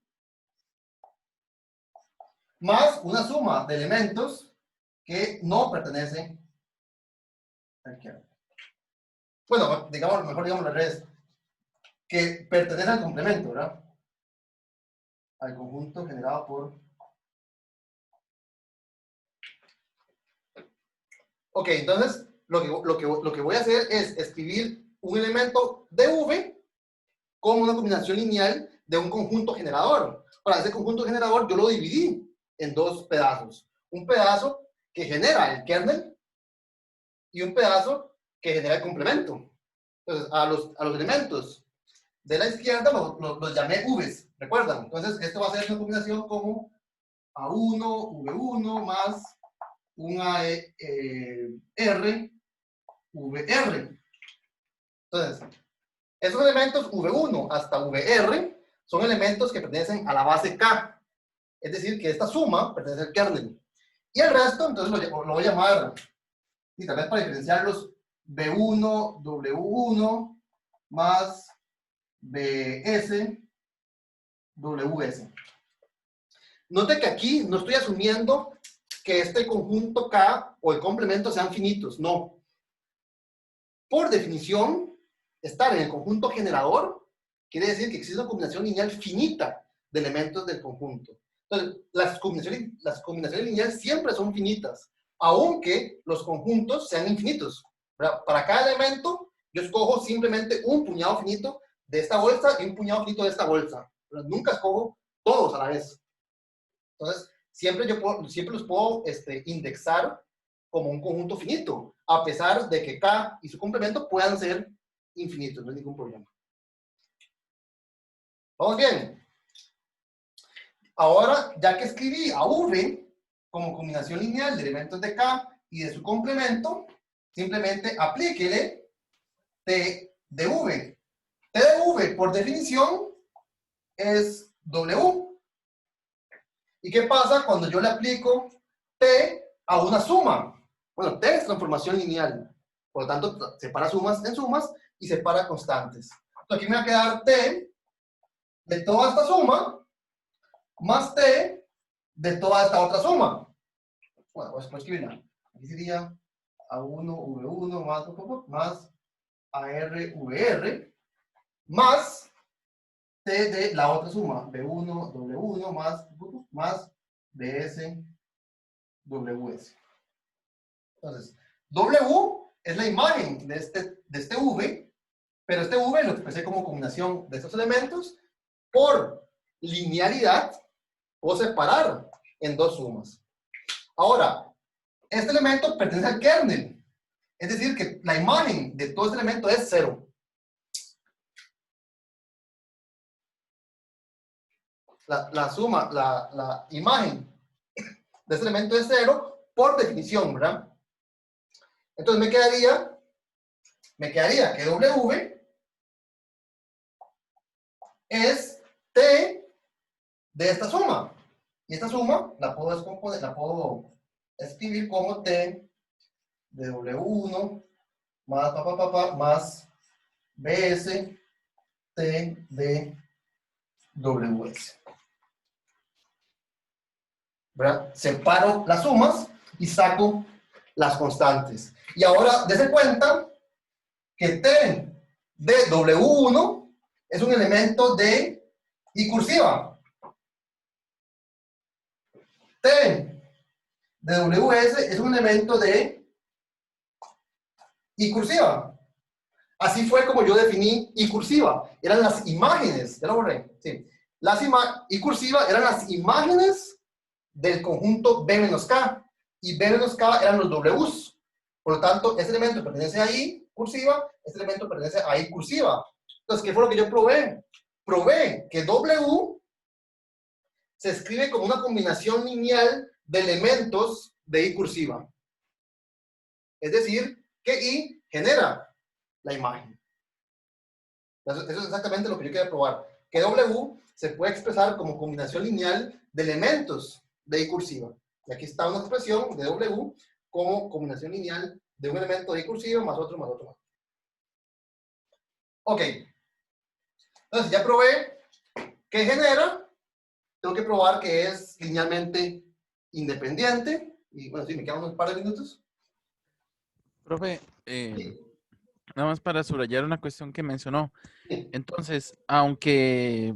más una suma de elementos que no pertenecen Bueno, digamos, mejor digamos al revés, que pertenece al complemento, ¿verdad? Al conjunto generado por... Ok, entonces, lo que voy a hacer es escribir un elemento de V como una combinación lineal de un conjunto generador. Ahora, ese conjunto generador yo lo dividí en dos pedazos. Un pedazo que genera el kernel y un pedazo que genera el complemento. Entonces, a los elementos de la izquierda los llamé Vs, ¿recuerdan? Entonces, esto va a ser una combinación como A1, V1 más un AR, VR. Entonces, esos elementos V1 hasta VR son elementos que pertenecen a la base K. Es decir, que esta suma pertenece al kernel. Y el resto, entonces lo voy a llamar, y tal vez para diferenciarlos, B1, W1 más BS, WS. Note que aquí no estoy asumiendo que este conjunto K o el complemento sean finitos, no. Por definición, estar en el conjunto generador quiere decir que existe una combinación lineal finita de elementos del conjunto. Entonces, las combinaciones lineales siempre son finitas, aunque los conjuntos sean infinitos. Para cada elemento, yo escojo simplemente un puñado finito de esta bolsa y un puñado finito de esta bolsa. Pero nunca escojo todos a la vez. Entonces, siempre los puedo indexar como un conjunto finito, a pesar de que K y su complemento puedan ser infinitos, no hay ningún problema. ¿Vamos bien? Ahora, ya que escribí a V como combinación lineal de elementos de K y de su complemento, simplemente aplíquele T de V. T de V, por definición, es W. ¿Y qué pasa cuando yo le aplico T a una suma? Bueno, T es transformación lineal. Por lo tanto, separa sumas en sumas y separa constantes. Entonces, aquí me va a quedar T de toda esta suma más T de toda esta otra suma. Bueno, pues escribirla. Aquí sería A1, V1 más AR, VR más T de la otra suma, B1, W1 más BS, WS. Entonces, W es la imagen de este V, pero este V lo expresé como combinación de estos elementos. Por linealidad, puedo separar en dos sumas. Ahora, este elemento pertenece al kernel. Es decir, que la imagen de todo este elemento es 0. La imagen de este elemento es 0 por definición, ¿verdad? Entonces me quedaría que W es T de esta suma. Y esta suma la puedo descomponer, la puedo escribir como T de W1 más BS T de WS. ¿Verdad? Separo las sumas y saco las constantes. Y ahora, dése cuenta que T de W1 es un elemento de I cursiva. T de WS es un elemento de I cursiva. Así fue como yo definí I cursiva. Eran las imágenes, ya lo borré. Sí. I cursiva eran las imágenes del conjunto B menos K. Y B menos K eran los Ws. Por lo tanto, este elemento pertenece a I cursiva, este elemento pertenece a I cursiva. Entonces, ¿qué fue lo que yo probé? Probé que W se escribe como una combinación lineal de elementos de I cursiva. Es decir, que I genera la imagen. Eso es exactamente lo que yo quería probar. Que W se puede expresar como combinación lineal de elementos de I cursiva. Y aquí está una expresión de W como combinación lineal de un elemento de I cursiva más otro, más otro, más otro. Ok. Entonces ya probé que genera. Tengo que probar que es linealmente independiente. Y bueno, sí, me quedan unos par de minutos. Profe, Sí, nada más para subrayar una cuestión que mencionó. sí. Entonces, aunque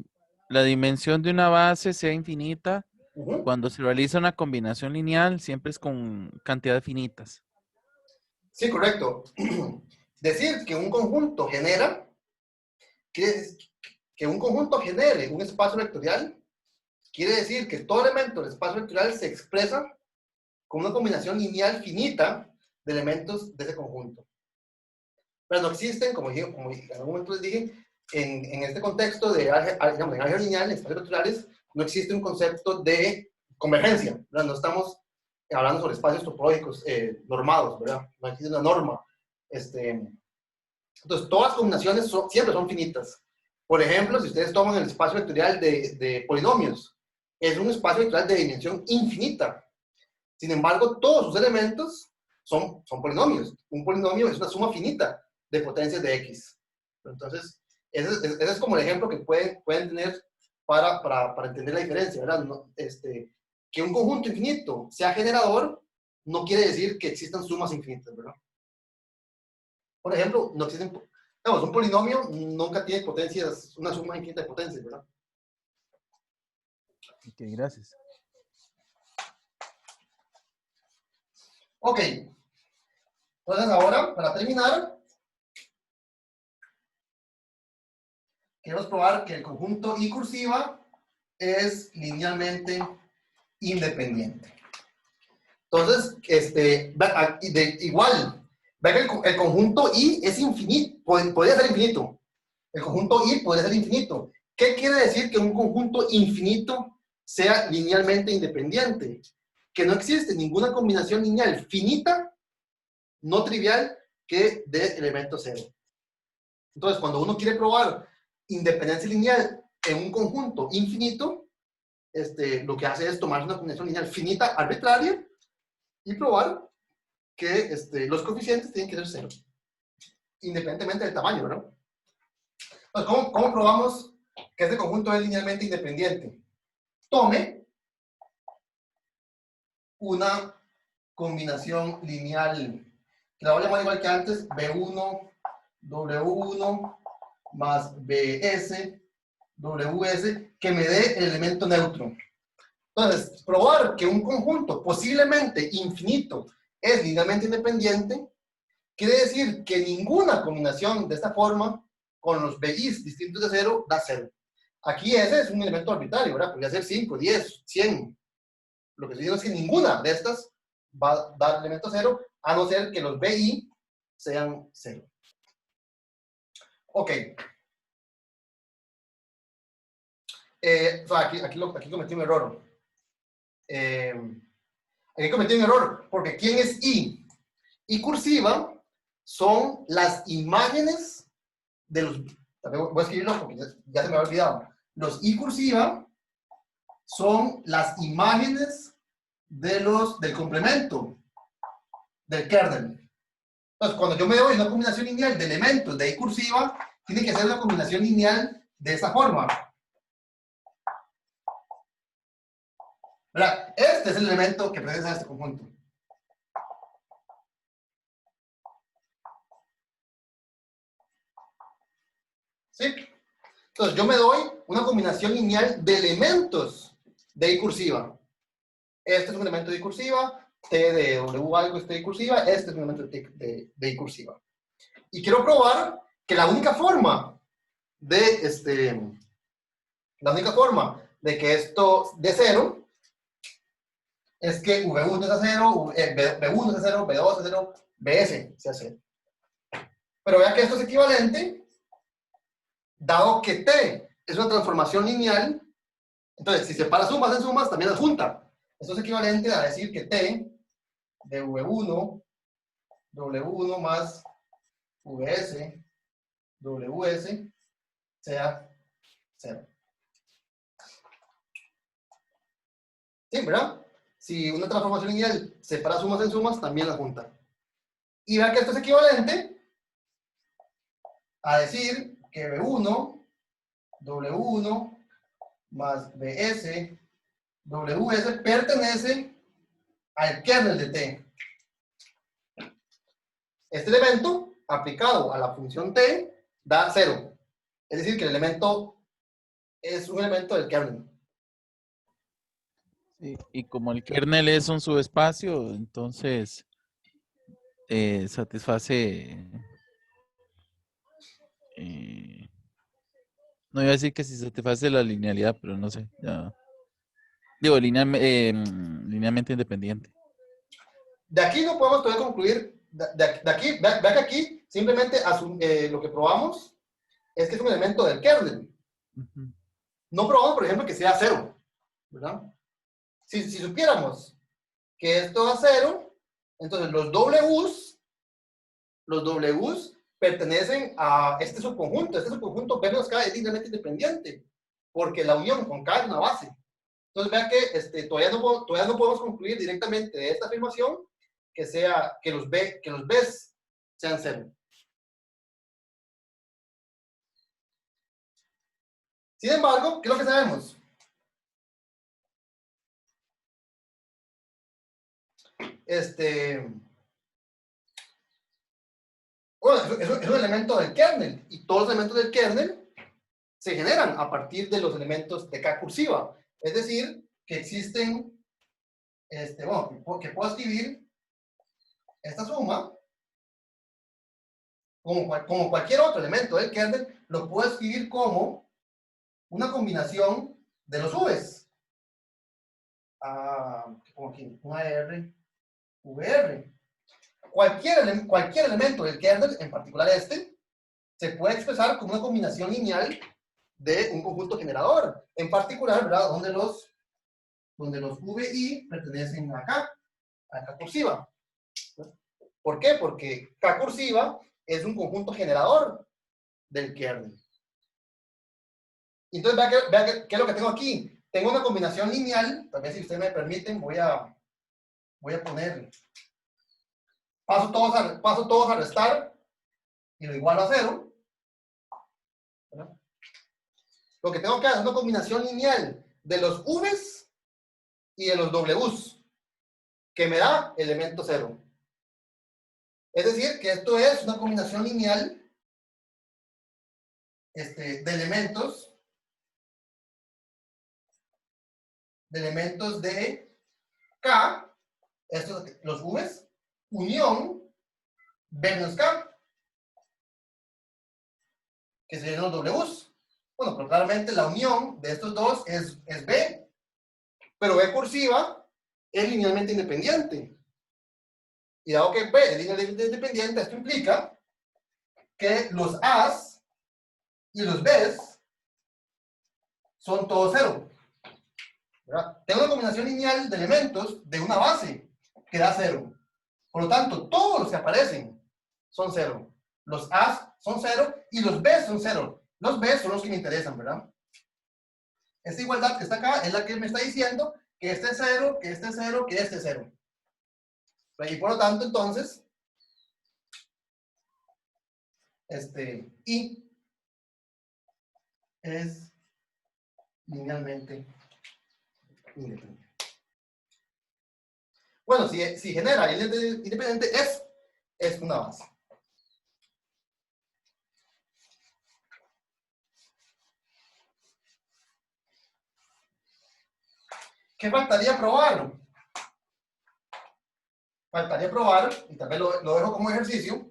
la dimensión de una base sea infinita, Ujú. cuando se realiza una combinación lineal, siempre es con cantidades finitas. Sí, correcto. Decir que un conjunto genera, que un conjunto genere un espacio vectorial, quiere decir que todo elemento del espacio vectorial se expresa con una combinación lineal finita de elementos de ese conjunto. Pero no existen, como en algún momento les dije, en este contexto de digamos, en álgebra lineal, en espacios vectoriales, no existe un concepto de convergencia, ¿verdad? No estamos hablando sobre espacios topológicos normados, ¿verdad? No existe una norma. Entonces, todas las combinaciones siempre son finitas. Por ejemplo, si ustedes toman el espacio vectorial de polinomios, es un espacio vectorial de dimensión infinita. Sin embargo, todos sus elementos son polinomios. Un polinomio es una suma finita de potencias de x. Entonces, ese es como el ejemplo que pueden tener para entender la diferencia, ¿verdad? No, que un conjunto infinito sea generador no quiere decir que existan sumas infinitas, ¿verdad? Por ejemplo, no existen, digamos, un polinomio nunca tiene potencias, una suma infinita de potencias, ¿verdad? Ok, gracias. Ok, entonces ahora, para terminar, queremos probar que el conjunto I cursiva es linealmente independiente. Entonces, igual, ve que el conjunto I es infinito, podría ser infinito. El conjunto I podría ser infinito. ¿Qué quiere decir que un conjunto infinito sea linealmente independiente? Que no existe ninguna combinación lineal finita, no trivial, que dé elemento cero. Entonces, cuando uno quiere probar independencia lineal en un conjunto infinito, lo que hace es tomar una combinación lineal finita arbitraria y probar que los coeficientes tienen que ser cero, independientemente del tamaño, ¿verdad? Entonces, ¿cómo probamos que este conjunto es linealmente independiente? Tome una combinación lineal, que la voy a llamar igual que antes, B1, W1 más BS, WS, que me dé el elemento neutro. Entonces, probar que un conjunto posiblemente infinito es linealmente independiente, quiere decir que ninguna combinación de esta forma con los BIs distintos de cero da cero. Aquí ese es un elemento arbitrario, ¿verdad? Podría ser 5, 10, 100. Lo que estoy diciendo es que ninguna de estas va a dar elemento cero, a no ser que los BI sean cero. Ok. O sea, aquí cometí un error. Aquí cometí un error, porque ¿quién es I? I cursiva son las imágenes de los... Voy a escribirlo porque ya se me había olvidado. Los I cursiva son las imágenes del complemento del kernel. Entonces, cuando yo me doy una combinación lineal de elementos de I cursiva, tiene que ser una combinación lineal de esta forma. ¿Verdad? Este es el elemento que pertenece a este conjunto. ¿Sí? Entonces, yo me doy una combinación lineal de elementos de I cursiva. Este es un elemento de I cursiva, T de W algo es T I cursiva, este es un elemento de I cursiva. Y quiero probar que la única forma de que esto dé cero es que V1 sea cero, B1 sea cero, B2 sea cero, BS sea cero. Pero vea que esto es equivalente, dado que T es una transformación lineal, entonces si separa sumas en sumas, también las junta. Esto es equivalente a decir que T de V1, W1 más VS, WS, sea cero. Sí, ¿verdad? Si una transformación lineal separa sumas en sumas, también la junta. Y vean que esto es equivalente a decir que B1, W1 más BS, WS pertenece al kernel de T. Este elemento, aplicado a la función t, da 0. Es decir, que el elemento es un elemento del kernel. Sí, y como el kernel es un subespacio, entonces satisface, eh, no iba a decir que si satisface la linealidad, pero no sé, ya. Digo, linealmente independiente. De aquí no podemos todavía concluir, de aquí, vea que aquí simplemente lo que probamos es que es un elemento del kernel. Ujú. No probamos, por ejemplo, que sea 0, ¿verdad? Si supiéramos que esto da 0, entonces los Ws pertenecen a este subconjunto. Este subconjunto B menos K es linealmente independiente, porque la unión con K es una base. Entonces vean que todavía no podemos concluir directamente de esta afirmación que los Bs sean 0. Sin embargo, ¿qué es lo que sabemos? Bueno, es un elemento del kernel, y todos los elementos del kernel se generan a partir de los elementos de K cursiva. Es decir, que existen, bueno, que puedo escribir esta suma como cualquier otro elemento del kernel, lo puedo escribir como una combinación de los Vs. ¿Qué pongo aquí? Una R, VR. Cualquier elemento del kernel, en particular este, se puede expresar como una combinación lineal de un conjunto generador. En particular, ¿verdad? Donde los VI pertenecen a K cursiva. ¿Por qué? Porque K cursiva es un conjunto generador del kernel. Entonces, vea qué es lo que tengo aquí. Tengo una combinación lineal. También, si ustedes me permiten, voy a poner, paso todos a restar y lo igualo a 0. ¿Verdad? Lo que tengo que hacer es una combinación lineal de los Vs y de los Ws, que me da elemento 0. Es decir, que esto es una combinación lineal de elementos de K, los Vs, unión B menos K, que serían los Ws. Bueno, pero claramente la unión de estos dos es B, pero B cursiva es linealmente independiente. Y dado que B es linealmente independiente, esto implica que los A's y los B's son todos 0. ¿Verdad? Tengo una combinación lineal de elementos de una base que da 0. Por lo tanto, todos los que aparecen son 0. Los A's son 0 y los B's son 0. Los B's son los que me interesan, ¿verdad? Esta igualdad que está acá es la que me está diciendo que este es 0, que este es 0, que este es 0. Y por lo tanto, entonces, I es linealmente independiente. Bueno, si genera linealmente independiente, es una base. ¿Qué faltaría probar? Faltaría probar, y también lo dejo como ejercicio,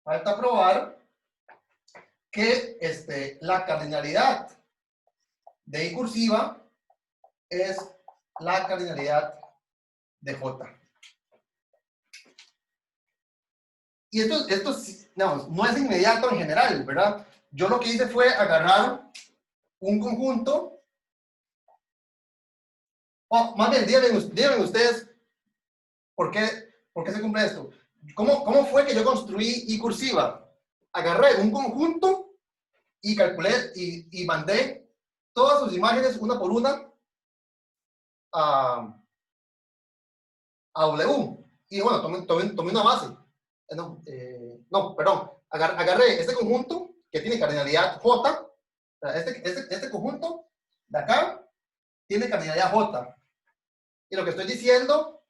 falta probar que la cardinalidad de I cursiva es la cardinalidad de J. Y esto no es inmediato en general, ¿verdad? Yo lo que hice fue agarrar un conjunto, o más bien, díganme ustedes por qué se cumple esto. ¿Cómo fue que yo construí I cursiva? Agarré un conjunto y calculé y mandé todas sus imágenes una por una a W. Y bueno, tomé una base. Perdón. Agarré este conjunto que tiene cardinalidad J. Este conjunto de acá tiene cardinalidad J. Y lo que estoy diciendo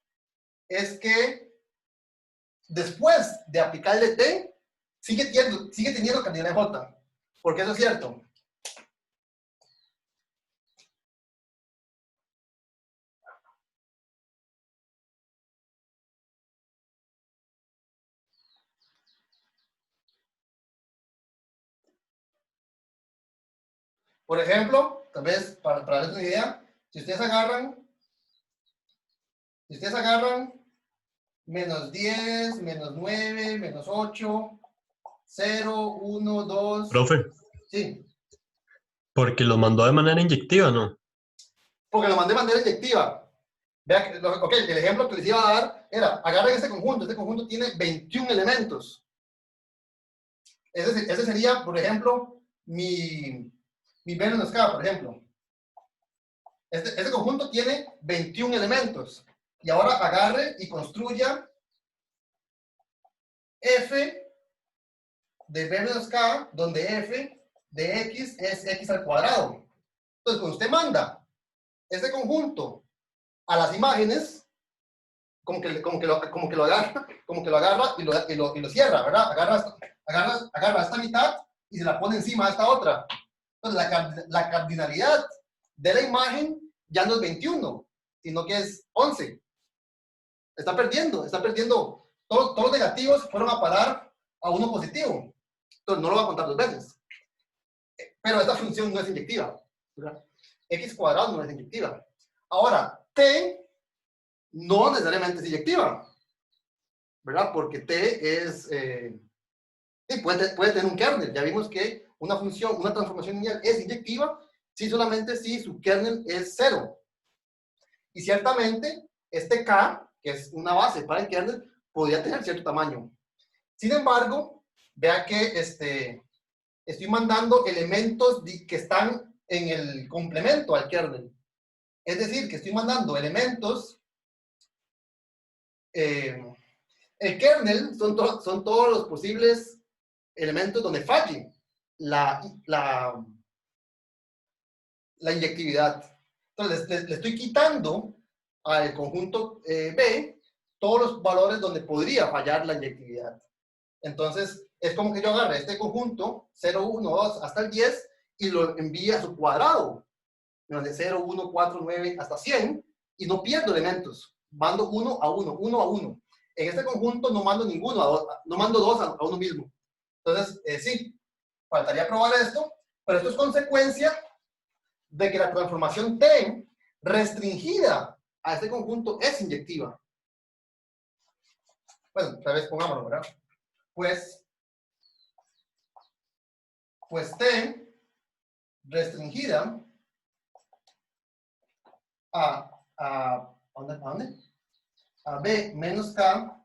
es que después de aplicarle T, sigue teniendo cardinalidad J. Porque eso es cierto. Por ejemplo, tal vez para darles una idea, si ustedes agarran menos 10, menos 9, menos 8, 0, 1, 2. Profe, Sí, porque los mandó de manera inyectiva, ¿no? porque lo mandé de manera inyectiva. Vea, ok, el ejemplo que les iba a dar era, agarren este conjunto tiene 21 elementos. Ese sería, por ejemplo, mi B menos K, por ejemplo. Este conjunto tiene 21 elementos. Y ahora agarre y construya F de B menos K, donde F de X es X al cuadrado. Entonces, cuando usted manda este conjunto a las imágenes, como que lo agarra y lo cierra, ¿verdad? Agarra esta mitad y se la pone encima de esta otra. Entonces, la cardinalidad de la imagen ya no es 21, sino que es 11. Está perdiendo. Todos los negativos fueron a parar a uno positivo. Entonces, no lo va a contar dos veces. Pero esta función no es inyectiva, ¿verdad? X cuadrado no es inyectiva. Ahora, T no necesariamente es inyectiva, ¿verdad? Porque T es, puede tener un kernel. Ya vimos que una transformación lineal es inyectiva solamente si su kernel es 0. Y ciertamente, este K, que es una base para el kernel, podría tener cierto tamaño. Sin embargo, vea que estoy mandando elementos que están en el complemento al kernel. Es decir, que estoy mandando elementos. El kernel son todos los posibles elementos donde falle la inyectividad. Entonces, le estoy quitando al conjunto B todos los valores donde podría fallar la inyectividad. Entonces, es como que yo agarre este conjunto 0, 1, 2 hasta el 10 y lo envíe a su cuadrado. De 0, 1, 4, 9 hasta 100 y no pierdo elementos. Mando 1 a 1, 1 a 1. En este conjunto no mando ninguno, no mando 2 a uno mismo. Entonces, sí, faltaría probar esto, pero esto es consecuencia de que la transformación T restringida a este conjunto es inyectiva. Bueno, otra vez pongámoslo, ¿verdad? Pues T restringida ¿a dónde? A B menos K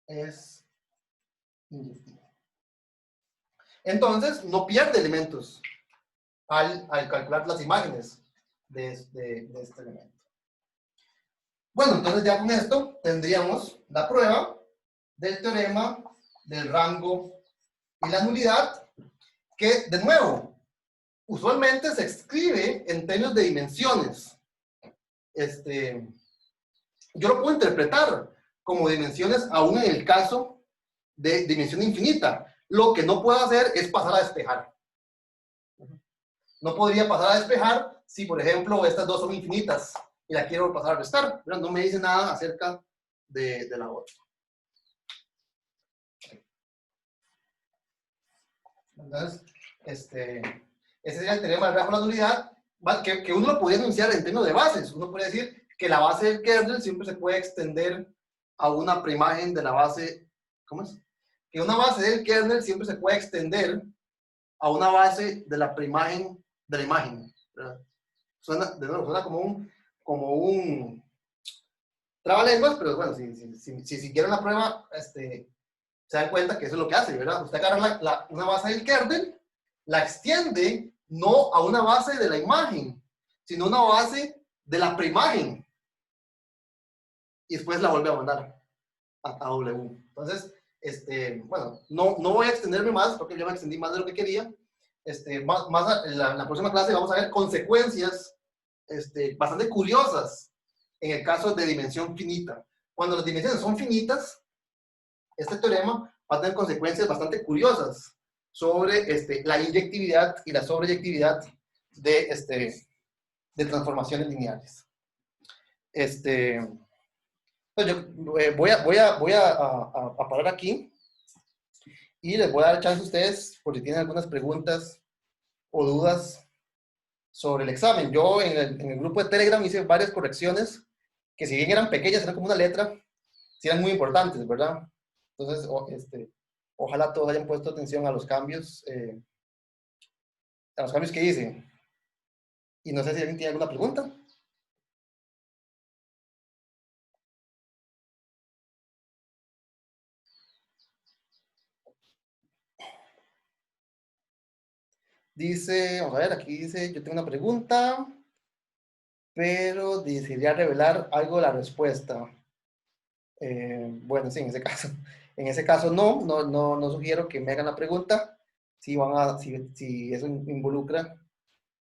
es inyectiva. Entonces, no pierde elementos al calcular las imágenes de este elemento. Bueno, entonces ya con esto tendríamos la prueba del teorema del rango y la nulidad, que, de nuevo, usualmente se escribe en términos de dimensiones. Yo lo puedo interpretar como dimensiones aún en el caso de dimensión infinita. Lo que no puedo hacer es pasar a despejar. No podría pasar a despejar si, por ejemplo, estas dos son infinitas y la quiero pasar a restar. Pero no me dice nada acerca de la otra. Entonces, ese sería el teorema del rango de la nulidad, que uno lo podría enunciar en términos de bases. Uno puede decir que la base del kernel siempre se puede extender a una preimagen de la base. ¿Cómo es? Que una base del kernel siempre se puede extender a una base de la preimagen de la imagen, ¿verdad? Suena como un trabalenguas, pero bueno, si siguieron la prueba, se dan cuenta que eso es lo que hace, ¿verdad? Usted agarra una base del kernel, la extiende no a una base de la imagen, sino a una base de la preimagen. Y después la vuelve a mandar a W. Entonces, bueno, no voy a extenderme más, porque ya me extendí más de lo que quería. En la próxima clase vamos a ver consecuencias bastante curiosas en el caso de dimensión finita. Cuando las dimensiones son finitas, este teorema va a tener consecuencias bastante curiosas sobre la inyectividad y la sobreyectividad de transformaciones lineales. Entonces yo voy a parar aquí y les voy a dar chance a ustedes por si tienen algunas preguntas o dudas sobre el examen. Yo en el grupo de Telegram hice varias correcciones que si bien eran pequeñas, eran como una letra, sí eran muy importantes, ¿verdad? Entonces, ojalá todos hayan puesto atención a los cambios que hice. Y no sé si alguien tiene alguna pregunta. Dice, vamos a ver, aquí dice, yo tengo una pregunta, pero desearía revelar algo de la respuesta. Bueno, sí, en ese caso no sugiero que me hagan la pregunta si eso involucra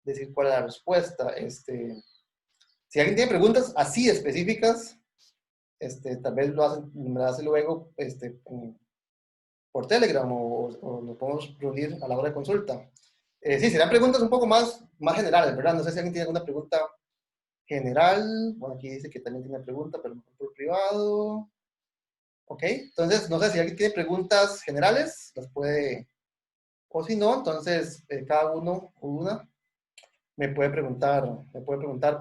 decir cuál es la respuesta. Si alguien tiene preguntas así específicas, tal vez me lo hace luego por Telegram o nos podemos reunir a la hora de consulta. Sí, serán preguntas un poco más generales, ¿verdad? No sé si alguien tiene alguna pregunta general. Bueno, aquí dice que también tiene pregunta, pero mejor por privado. Ok, entonces no sé si alguien tiene preguntas generales, las puede, o si no, entonces cada uno o una me puede preguntar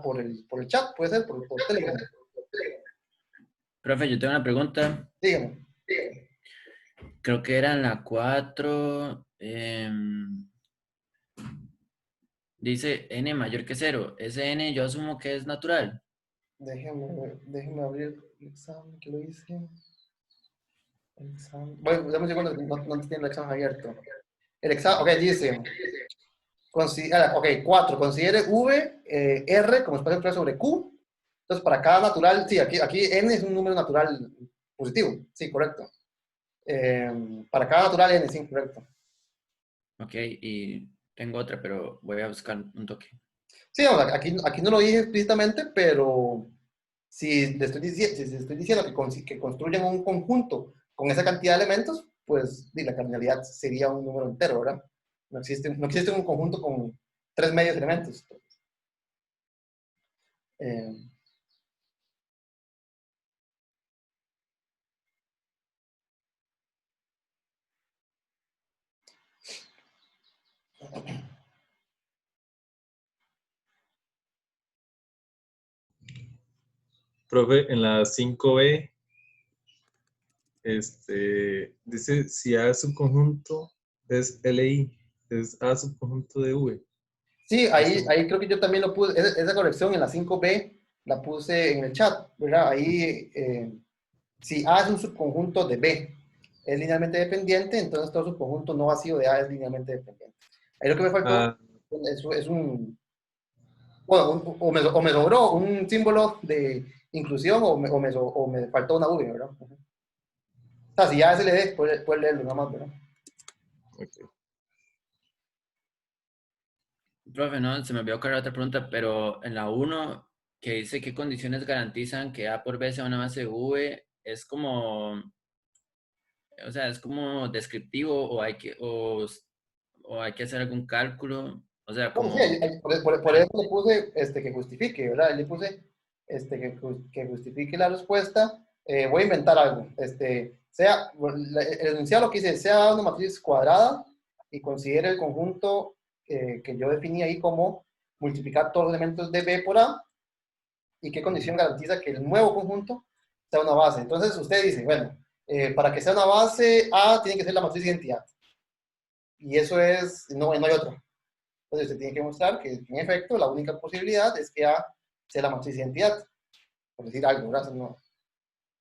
por el chat, puede ser, por Telegram. Profe, yo tengo una pregunta. Dígame. Creo que era en la 4. Dice n mayor que 0. Ese n yo asumo que es natural. Déjeme abrir el examen que lo hice. Bueno, dame un segundo, no tiene el examen abierto. El examen, ok, dice, ok, 4, considere V, R como espacio vectorial sobre Q. Entonces, para cada natural, sí, aquí N es un número natural positivo, sí, correcto. Para cada natural N, sí, correcto. Ok, y tengo otra, pero voy a buscar un toque. Sí, no, aquí no lo dije explícitamente, pero si le estoy diciendo que construyan un conjunto con esa cantidad de elementos, pues la cardinalidad sería un número entero, ¿verdad? No existe un conjunto con 3 medios elementos. Eh, Profe, en la 5B, dice si A es subconjunto es LI, es A subconjunto de V. sí, ahí creo que yo también lo puse, esa corrección en la 5B la puse en el chat, ¿verdad? Ahí, si A es un subconjunto de B, es linealmente dependiente, entonces todo subconjunto no vacío de A es linealmente dependiente. Ahí lo que me faltó Ah, es bueno, o me sobró un símbolo de inclusión o me faltó una V, ¿verdad? O sea, si ya SLD, puede leerlo nada más, ¿verdad? ok. Profe, no, se me olvidó cargar otra pregunta, pero en la 1, que dice qué condiciones garantizan que A por B sea una base V, es como, o sea, es como descriptivo o hay que hacer algún cálculo, o sea, Bueno, sí, como, por eso le puse que justifique, ¿verdad? Le puse que justifique la respuesta. Voy a inventar algo. El enunciado lo que dice, sea una matriz cuadrada y considere el conjunto que yo definí ahí como multiplicar todos los elementos de B por A y qué condición garantiza que el nuevo conjunto sea una base. Entonces usted dice, bueno, para que sea una base, A tiene que ser la matriz de identidad. Y eso no hay otra. Entonces usted tiene que mostrar que en efecto la única posibilidad es que A sea la matriz de identidad, por decir algo, ¿verdad?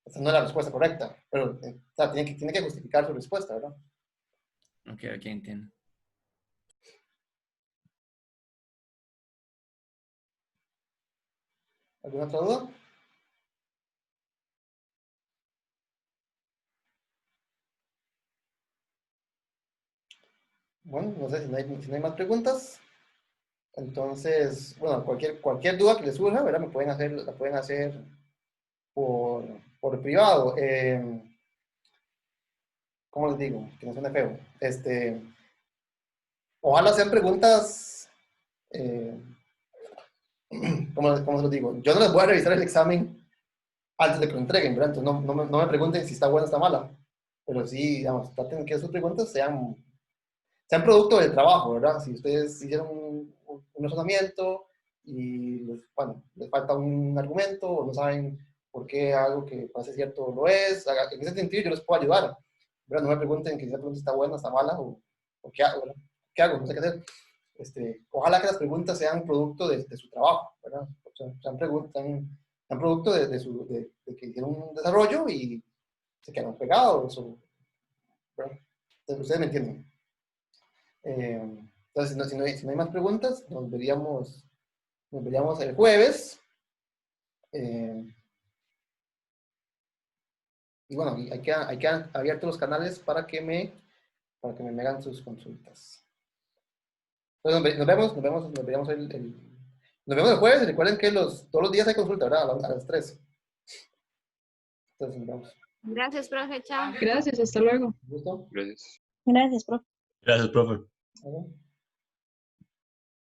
Esa no es la respuesta correcta, pero o sea, tiene que justificar su respuesta, ¿verdad? ok, entiendo. ¿Alguna otra duda? Bueno, no sé si no hay más preguntas. Entonces, bueno, cualquier duda que les surja, ¿verdad? La pueden hacer por privado. ¿Cómo les digo? Que no suene feo. Ojalá sean preguntas, ¿cómo se los digo? Yo no les voy a revisar el examen antes de que lo entreguen, ¿verdad? Entonces no me pregunten si está buena o está mala. Pero sí, digamos, traten que sus preguntas sean producto del trabajo, ¿verdad? Si ustedes hicieron un razonamiento y bueno, les falta un argumento o no saben por qué algo que parece cierto lo es, en ese sentido yo les puedo ayudar, ¿verdad? No me pregunten que esa pregunta está buena, está mala o qué hago, ¿verdad? ¿Qué hago? No sé qué hacer. Ojalá que las preguntas sean producto de su trabajo, ¿verdad? O sea, sean producto de que hicieron un desarrollo y se quedaron pegados, ¿verdad? Entonces, ustedes me entienden. Entonces, si no hay más preguntas, nos veríamos el jueves. Y bueno, hay que abiertos los canales para que me hagan sus consultas. Entonces, nos veríamos nos vemos el jueves y recuerden que todos los días hay consulta, ¿verdad? A las 3. Entonces, nos vemos. Gracias, profe. Chao. Gracias, hasta luego. ¿Gusto? Gracias. Gracias, profe. Gracias, profe. Ajá.